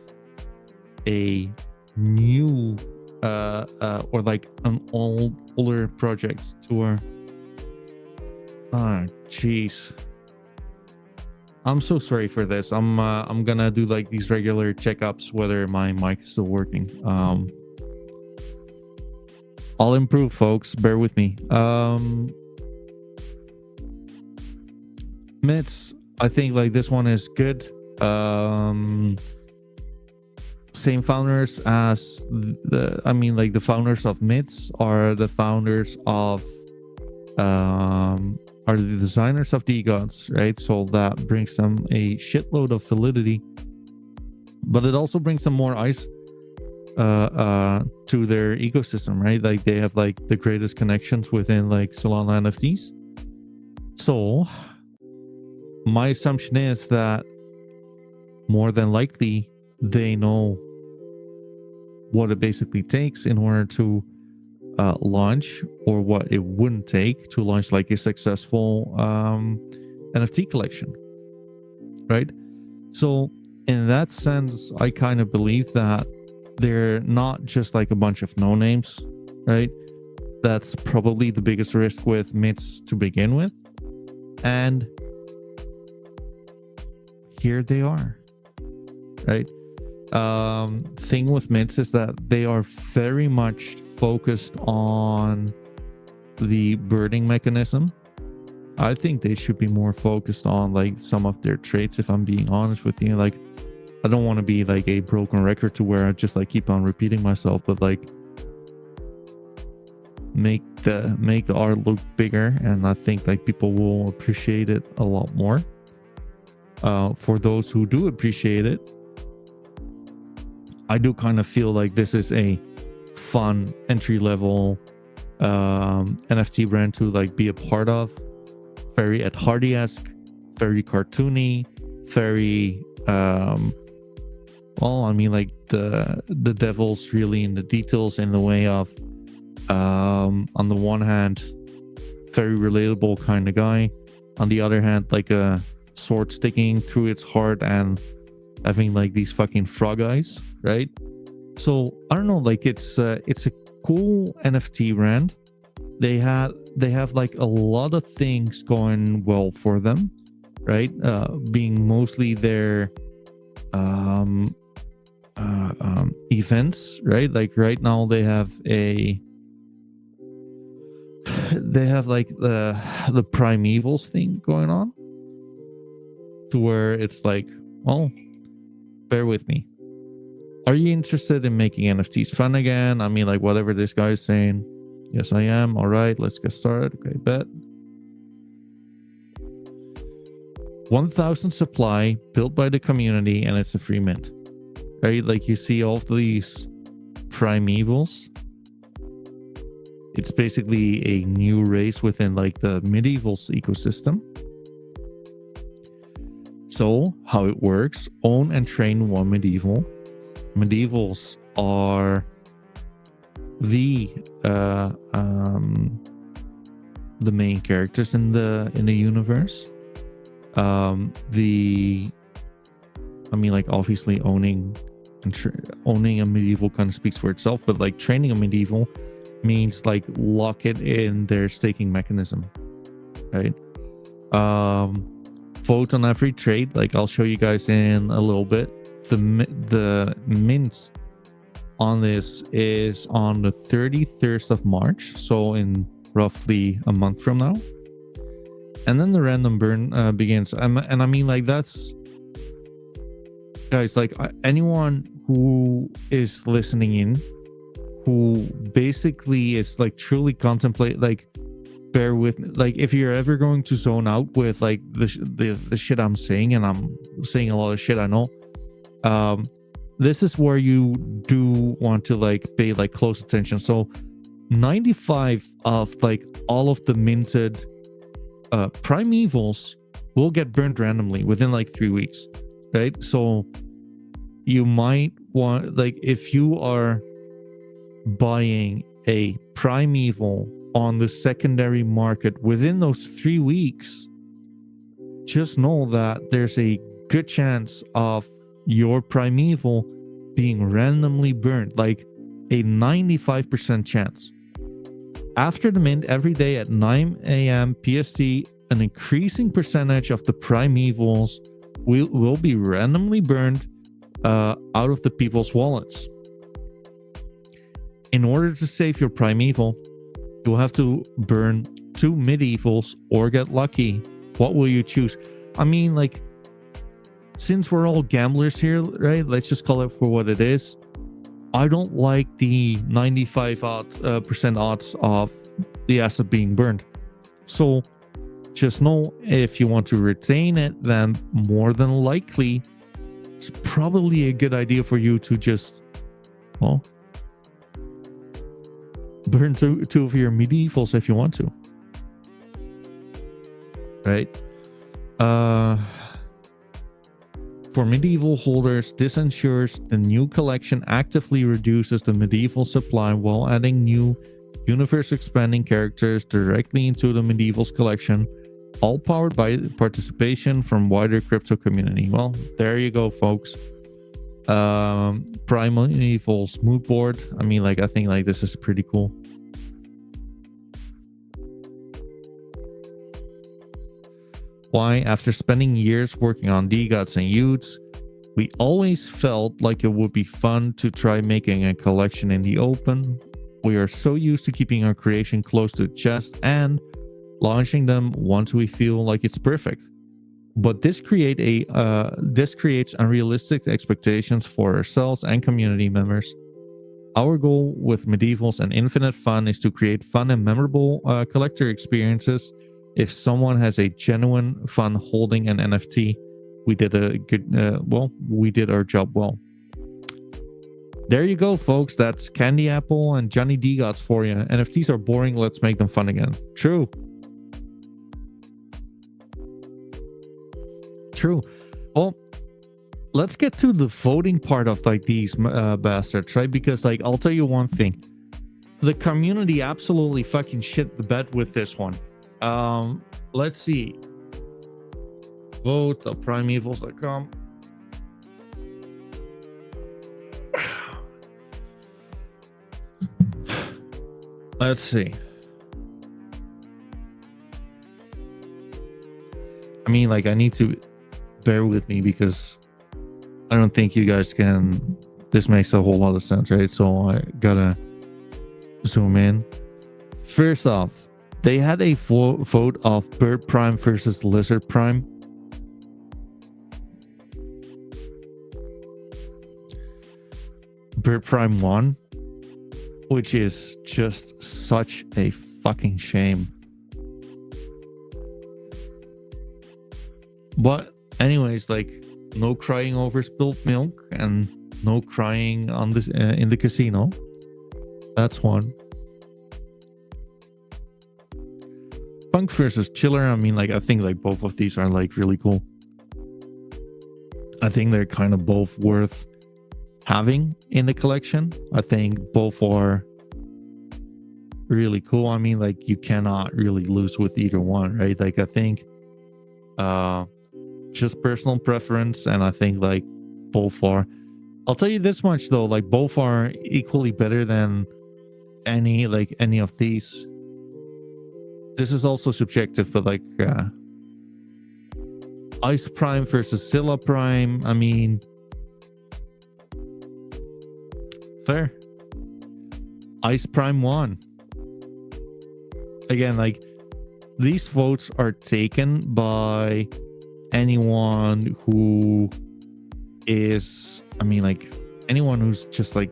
a new or like an older project to our jeez. I'm so sorry for this. I'm gonna do like these regular checkups whether my mic is still working. I'll improve, folks. Bear with me. Myths, I think like this one is good. Same founders as the founders of Myths are the founders of are the designers of DeGods, right? So that brings them a shitload of validity, but it also brings them more ice to their ecosystem, right? Like they have like the greatest connections within like Solana NFTs. So my assumption is that more than likely they know what it basically takes in order to launch, or what it wouldn't take to launch like a successful NFT collection, right? So in that sense, I kind of believe that they're not just like a bunch of no names, right? That's probably the biggest risk with Myths to begin with. And here they are, right? Thing with Myths is that they are very much focused on the birding mechanism. I think they should be more focused on like some of their traits, if I'm being honest with you. Like, I don't want to be like a broken record to where I just like keep on repeating myself, but like make the art look bigger, and I think like people will appreciate it a lot more. For those who do appreciate it, I do kind of feel like this is a fun entry-level NFT brand to like be a part of. Very Ed Hardy-esque, very cartoony, very well, I mean, like the devil's really in the details, in the way of on the one hand, very relatable kind of guy, on the other hand, like a sword sticking through its heart and having like these fucking frog eyes, right? So I don't know, like it's a cool NFT brand. They have like a lot of things going well for them, right? Being mostly their events, right? Like right now they have like the Primevals thing going on, to where it's like, well, bear with me. Are you interested in making NFTs fun again? I mean, like whatever this guy is saying. Yes, I am. All right, let's get started. Okay, bet. 1,000 supply built by the community, and it's a free mint, right? Like you see all of these Primevals. It's basically a new race within like the medievals ecosystem. So how it works: own and train one medieval. Medievals are the main characters in the universe. Obviously owning owning a medieval kind of speaks for itself, but like training a medieval means like lock it in their staking mechanism, right? Vote on every trade, like I'll show you guys in a little bit. The mint on this is on the 31st of March, so in roughly a month from now, and then the random burn begins. And I mean, like, that's, guys, like anyone who is listening in, who basically is like truly contemplate, like, bear with me, like if you're ever going to zone out with like the shit I'm saying, and I'm saying a lot of shit, I know, this is where you do want to like pay like close attention. So 95 of like all of the minted primevals will get burned randomly within like 3 weeks, right? So you might want, like, if you are buying a primeval on the secondary market within those 3 weeks, just know that there's a good chance of your primeval being randomly burned, like a 95% chance. After the mint, every day at 9 a.m. PST, an increasing percentage of the primevals will be randomly burned out of the people's wallets. In order to save your primeval, you'll have to burn 2 medievals or get lucky. What will you choose? I mean, like, since we're all gamblers here, right? Let's just call it for what it is. I don't like the 95% odds of the asset being burned. So just know, if you want to retain it, then more than likely it's probably a good idea for you to just, well, burn two of your medievals if you want to, right? For medieval holders, this ensures the new collection actively reduces the medieval supply while adding new universe expanding characters directly into the medievals collection, all powered by participation from wider crypto community. Well, there you go, folks. Primevals mood board. I mean, like, I think like this is pretty cool. Why? After spending years working on DGOTs and Utes, we always felt like it would be fun to try making a collection in the open. We are so used to keeping our creation close to the chest and launching them once we feel like it's perfect. But this creates unrealistic expectations for ourselves and community members. Our goal with Medievals and Infinite Fun is to create fun and memorable collector experiences. If someone has a genuine fun holding an NFT, we did a good, we did our job well. There you go, folks. That's Candy Apple and Johnny DGOTs for you. NFTs are boring. Let's make them fun again. True. Well, let's get to the voting part of like these bastards, right? Because like, I'll tell you one thing. The community absolutely fucking shit the bed with this one. Let's see. Vote at primevals.com. Let's see. I mean, like, I need to bear with me because I don't think you guys can. This makes a whole lot of sense, right? So I gotta zoom in. First off, they had a vote of Bird Prime versus Lizard Prime. Bird Prime won, which is just such a fucking shame. But anyways, like, no crying over spilled milk and no crying on this in the casino. That's one. Punk versus Chiller. I mean, like, I think like both of these are like really cool. I think they're kind of both worth having in the collection. I think both are really cool. I mean, like, you cannot really lose with either one, right? Like, I think just personal preference, and I think like both are, I'll tell you this much though, like both are equally better than any of these. This is also subjective, but like Ice Prime versus Scylla Prime, I mean, fair. Ice Prime won. Again, like, these votes are taken by anyone who is, I mean, like, anyone who's just like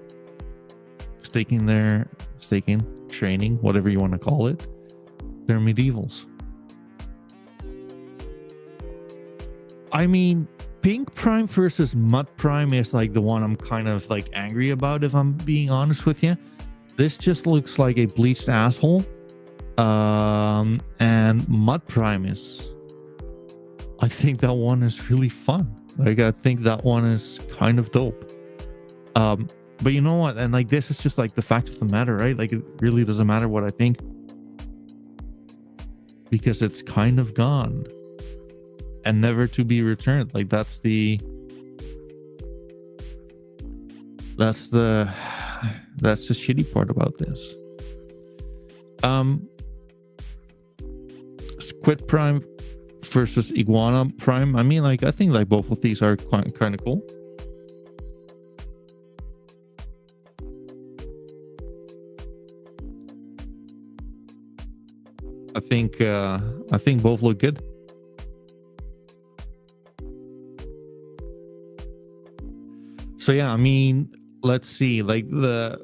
staking, training, whatever you want to call it, they're medievals. I mean, Pink Prime versus Mud Prime is like the one I'm kind of like angry about, if I'm being honest with you. This just looks like a bleached asshole. And Mud Prime is, I think that one is really fun. Like, I think that one is kind of dope. But you know what? And like, this is just like the fact of the matter, right? Like, it really doesn't matter what I think, because it's kind of gone and never to be returned. Like, that's the shitty part about this. Squid Prime versus Iguana Prime. I mean, like, I think like both of these are kind of cool. I think both look good. So yeah, I mean, let's see. Like, the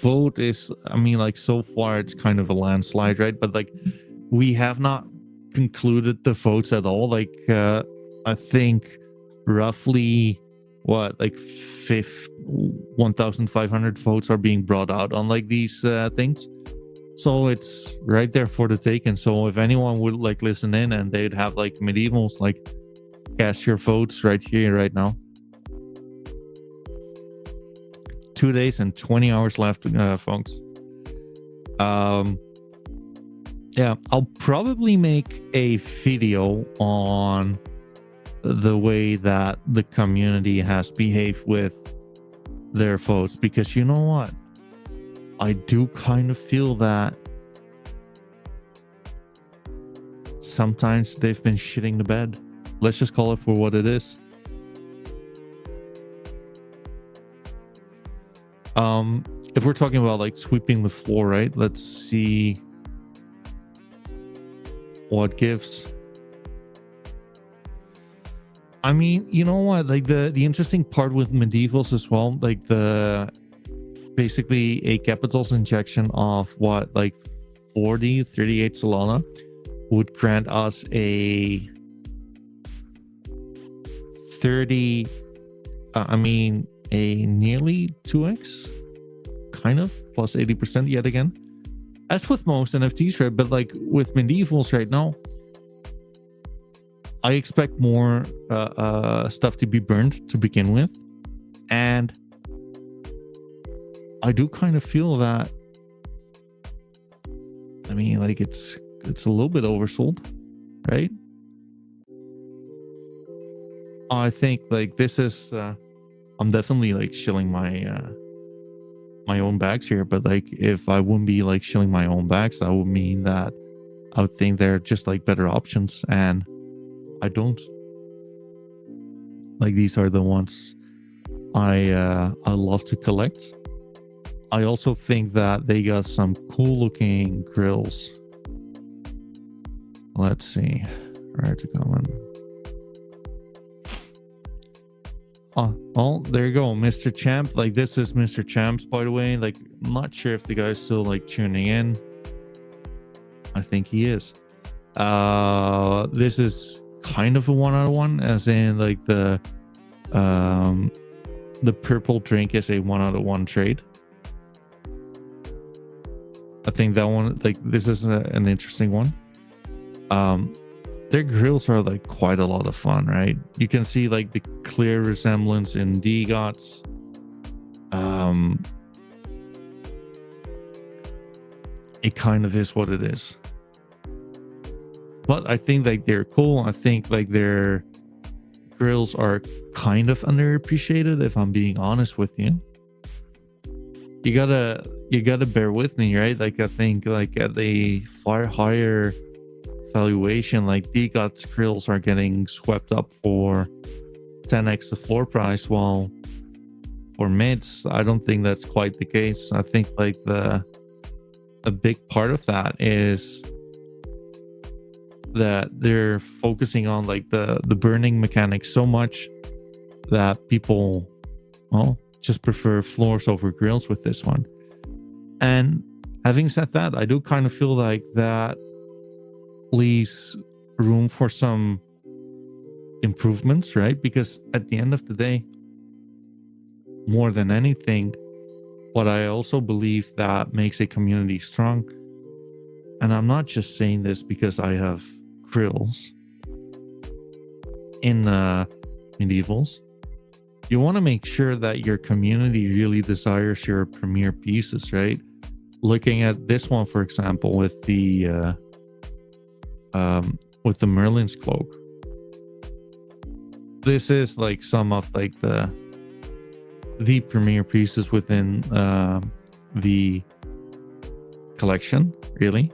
vote is, I mean, like, so far it's kind of a landslide, right? But like, we have not concluded the votes at all. Like, I think roughly like 1,500 votes are being brought out on like these things. So it's right there for the taking. So if anyone would like listen in and they'd have like medievals, like, cast your votes right here, right now. 2 days and 20 hours left, folks. Yeah, I'll probably make a video on the way that the community has behaved with their votes, because you know what? I do kind of feel that sometimes they've been shitting the bed. Let's just call it for what it is. If we're talking about like sweeping the floor, right? Let's see what gives. I mean, you know what? Like, the interesting part with medievals as well, like, the basically a capital's injection of what, like 38 Solana would grant us a 30, a nearly 2x, kind of, plus 80% yet again. As with most NFTs, right? But like with medievals right now, I expect more stuff to be burned to begin with. And I do kind of feel that, I mean, like, it's a little bit oversold, right? I think like this is I'm definitely like shilling my my own bags here, but like, if I wouldn't be like shilling my own bags, that would mean that I would think they're just like better options, and I don't. Like, these are the ones I love to collect. I also think that they got some cool looking grills. Let's see where to go in. Oh, there you go, Mr. Champ. Like, this is Mr. Champs, by the way. Like, I'm not sure if the guy's still like tuning in. I think he is. This is kind of a 1-out-of-1, as in like the purple drink is a 1-out-of-1 trade. I think that one, like, this is an interesting one. their grills are like quite a lot of fun, right? You can see like the clear resemblance in DGOT's. Um, it kind of is what it is. But I think like they're cool. I think like their grills are kind of underappreciated, if I'm being honest with you. You gotta bear with me, right? Like I think like at a far higher valuation, like DGOT's grills are getting swept up for 10x the floor price, while for mids, I don't think that's quite the case. I think like a big part of that is that they're focusing on like the burning mechanics so much that people, well, just prefer floors over grills with this one. And having said that, I do kind of feel like that leaves room for some improvements, right? Because at the end of the day, more than anything, what I also believe that makes a community strong, and I'm not just saying this because I have grills in medievals, you want to make sure that your community really desires your premier pieces, right? Looking at this one, for example, with the Merlin's cloak, this is like some of like the premier pieces within the collection, really.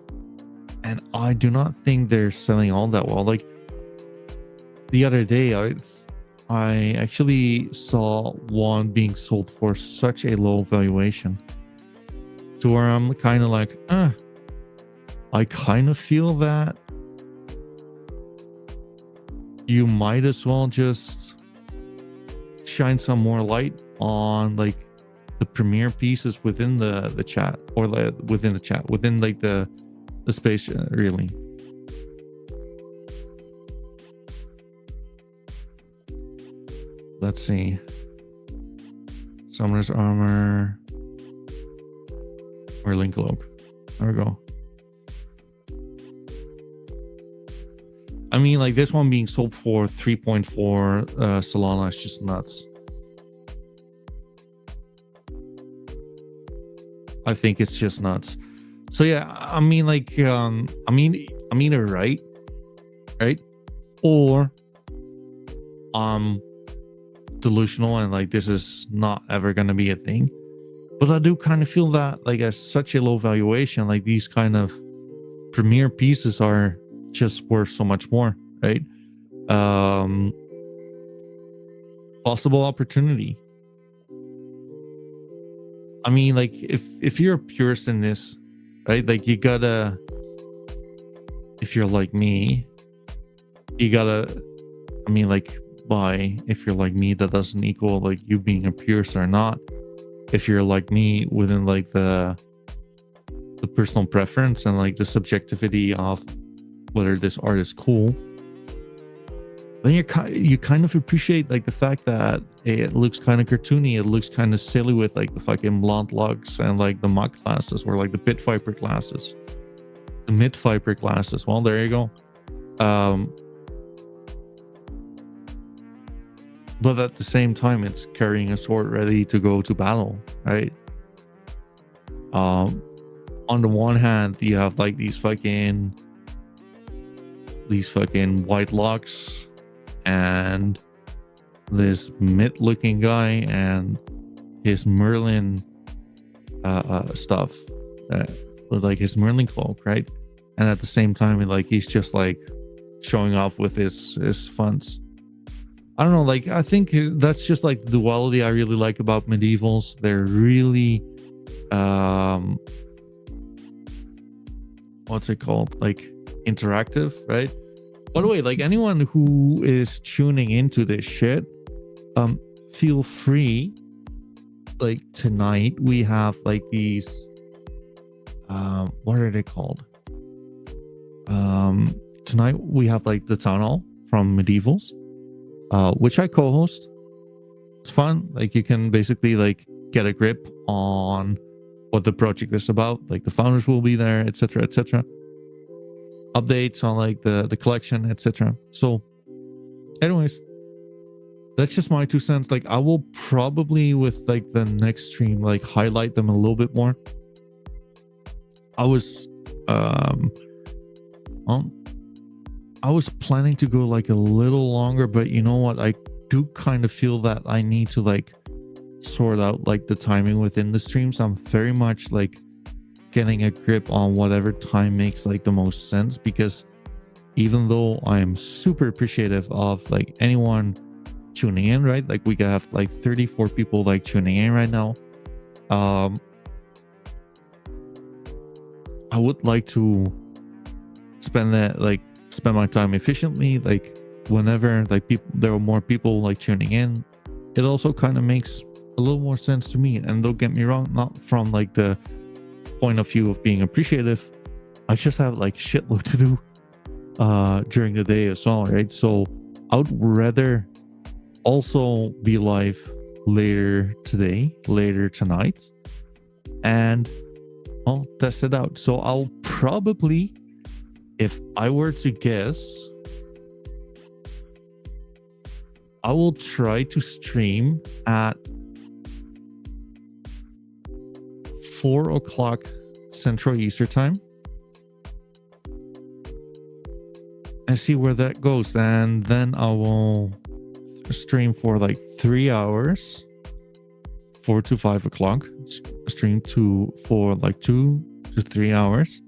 And I do not think they're selling all that well. Like the other day, I actually saw one being sold for such a low valuation to where I'm kind of like, I kind of feel that you might as well just shine some more light on like the premier pieces within the chat, or within like the space, really. Let's see. Summoner's armor, Merlin cloak. There we go. I mean, like this one being sold for 3.4 Solana is just nuts. I think it's just nuts. So yeah, I mean, like, I'm either right, or delusional and like this is not ever gonna be a thing. But I do kind of feel that like at such a low valuation, like these kind of premier pieces are just worth so much more, right? Possible opportunity. I mean, like if you're a purist in this, right? Like you gotta, if you're like me, you gotta, I mean, like buy. If you're like me, that doesn't equal like you being a purist or not. If you're like me, within like the personal preference and like the subjectivity of whether this art is cool, then you kind of appreciate like the fact that it looks kind of cartoony, it looks kind of silly with like the fucking blonde locks and like the mock glasses, or like the pit viper glasses, the mid viper glasses. Well, there you go. But at the same time, it's carrying a sword ready to go to battle, right? On the one hand, you have like these fucking white locks and this mid-looking guy and his Merlin stuff, with like his Merlin cloak, right? And at the same time, like he's just like showing off with his funds. I don't know, like I think that's just like the duality I really like about medievals. They're really what's it called, like interactive, right? By the way, like anyone who is tuning into this shit, feel free. Like tonight we have like these what are they called? Tonight we have like the town hall from medievals, which I co-host. It's fun. Like you can basically like get a grip on what the project is about. Like the founders will be there, etc., etc. updates on like the collection, etc. So anyways, that's just my 2 cents. Like I will probably with like the next stream like highlight them a little bit more. I was um I was planning to go like a little longer, but you know what, I do kind of feel that I need to like sort out like the timing within the streams. I'm very much like getting a grip on whatever time makes like the most sense, because even though I am super appreciative of like anyone tuning in, right? Like we have like 34 people like tuning in right now. I would like to spend my time efficiently. Like whenever like there are more people like tuning in, it also kind of makes a little more sense to me. And don't get me wrong, not from like the point of view of being appreciative. I just have like shitload to do during the day as well, right? So I would rather also be live later today, later tonight, and I'll test it out. So I'll probably, if I were to guess, I will try to stream at 4 o'clock Central Eastern Time and see where that goes. And then I will stream for like 3 hours, 4 to 5 o'clock, stream for like 2 to 3 hours,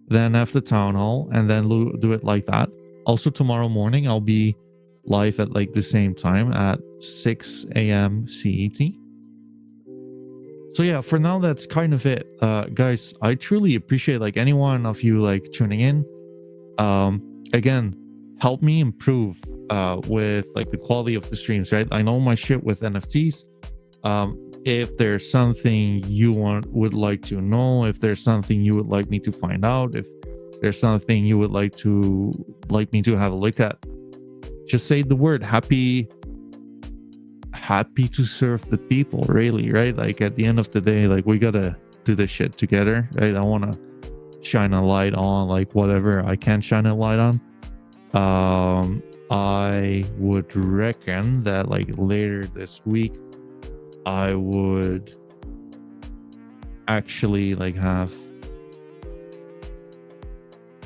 then after town hall, and then do it like that. Also tomorrow morning I'll be live at like the same time at 6 a.m. CET. So yeah, for now that's kind of it. Guys, I truly appreciate like any one of you like tuning in. Again, help me improve with like the quality of the streams, right? I know my shit with NFTs. If there's something you would like to know, if there's something you would like me to find out, if there's something you would like me to have a look at, just say the word. Happy to serve the people, really, right? Like at the end of the day, like we gotta do this shit together, right? I want to shine a light on like whatever I can shine a light on. I would reckon that like later this week I would actually like have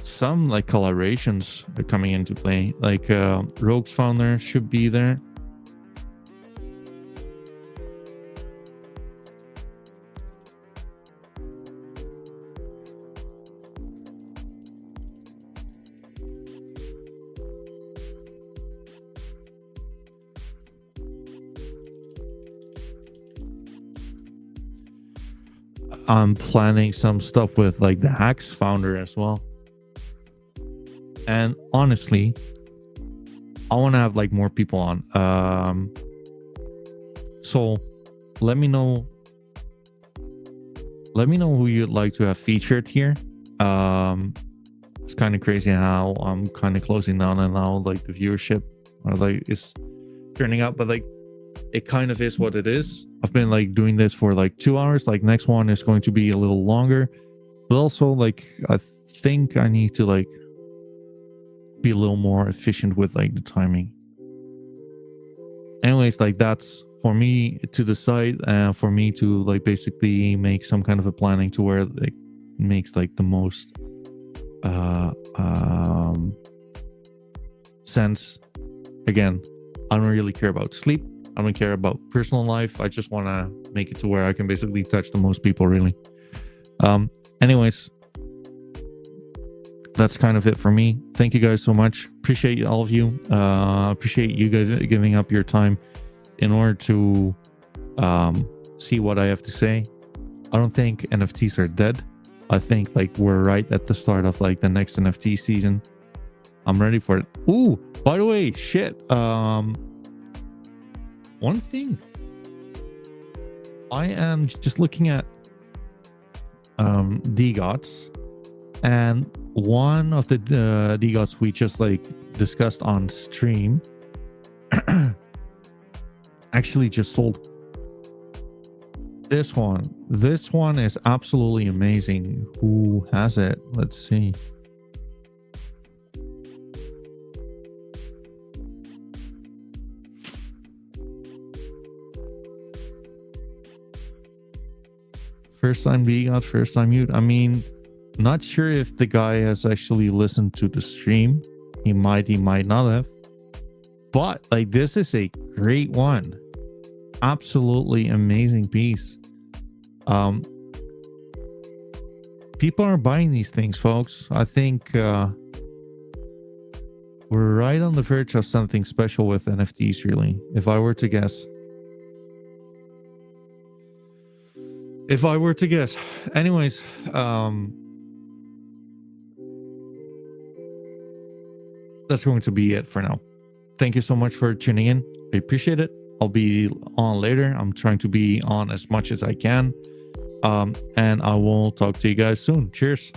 some like collaborations coming into play. Like Rogue's founder should be there. I'm planning some stuff with like the Hacks founder as well. And honestly, I want to have like more people on. So let me know who you'd like to have featured here. It's kind of crazy how I'm kind of closing down and now like the viewership or like is turning out, but like it kind of is what it is. I've been like doing this for like 2 hours. Like next one is going to be a little longer, but also like I think I need to like be a little more efficient with like the timing. Anyways, like that's for me to decide and for me to like basically make some kind of a planning to where it makes like the most sense. Again, I don't really care about sleep. I don't care about personal life. I just want to make it to where I can basically touch the most people, really. Anyways, that's kind of it for me. Thank you guys so much. Appreciate all of you. Appreciate you guys giving up your time in order to see what I have to say. I don't think NFTs are dead. I think like we're right at the start of like the next NFT season. I'm ready for it. Ooh, by the way, shit. One thing, I am just looking at DGOTs, and one of the DGOTs we just like discussed on stream actually just sold. This one is absolutely amazing. Who has it? Let's see. First time being out, first time mute. I mean, not sure if the guy has actually listened to the stream. He might not have. But like, this is a great one. Absolutely amazing piece. People are buying these things, folks. I think we're right on the verge of something special with NFTs, really, if I were to guess. Anyways, that's going to be it for now. Thank you so much for tuning in. I appreciate it. I'll be on later. I'm trying to be on as much as I can. And I will talk to you guys soon. Cheers.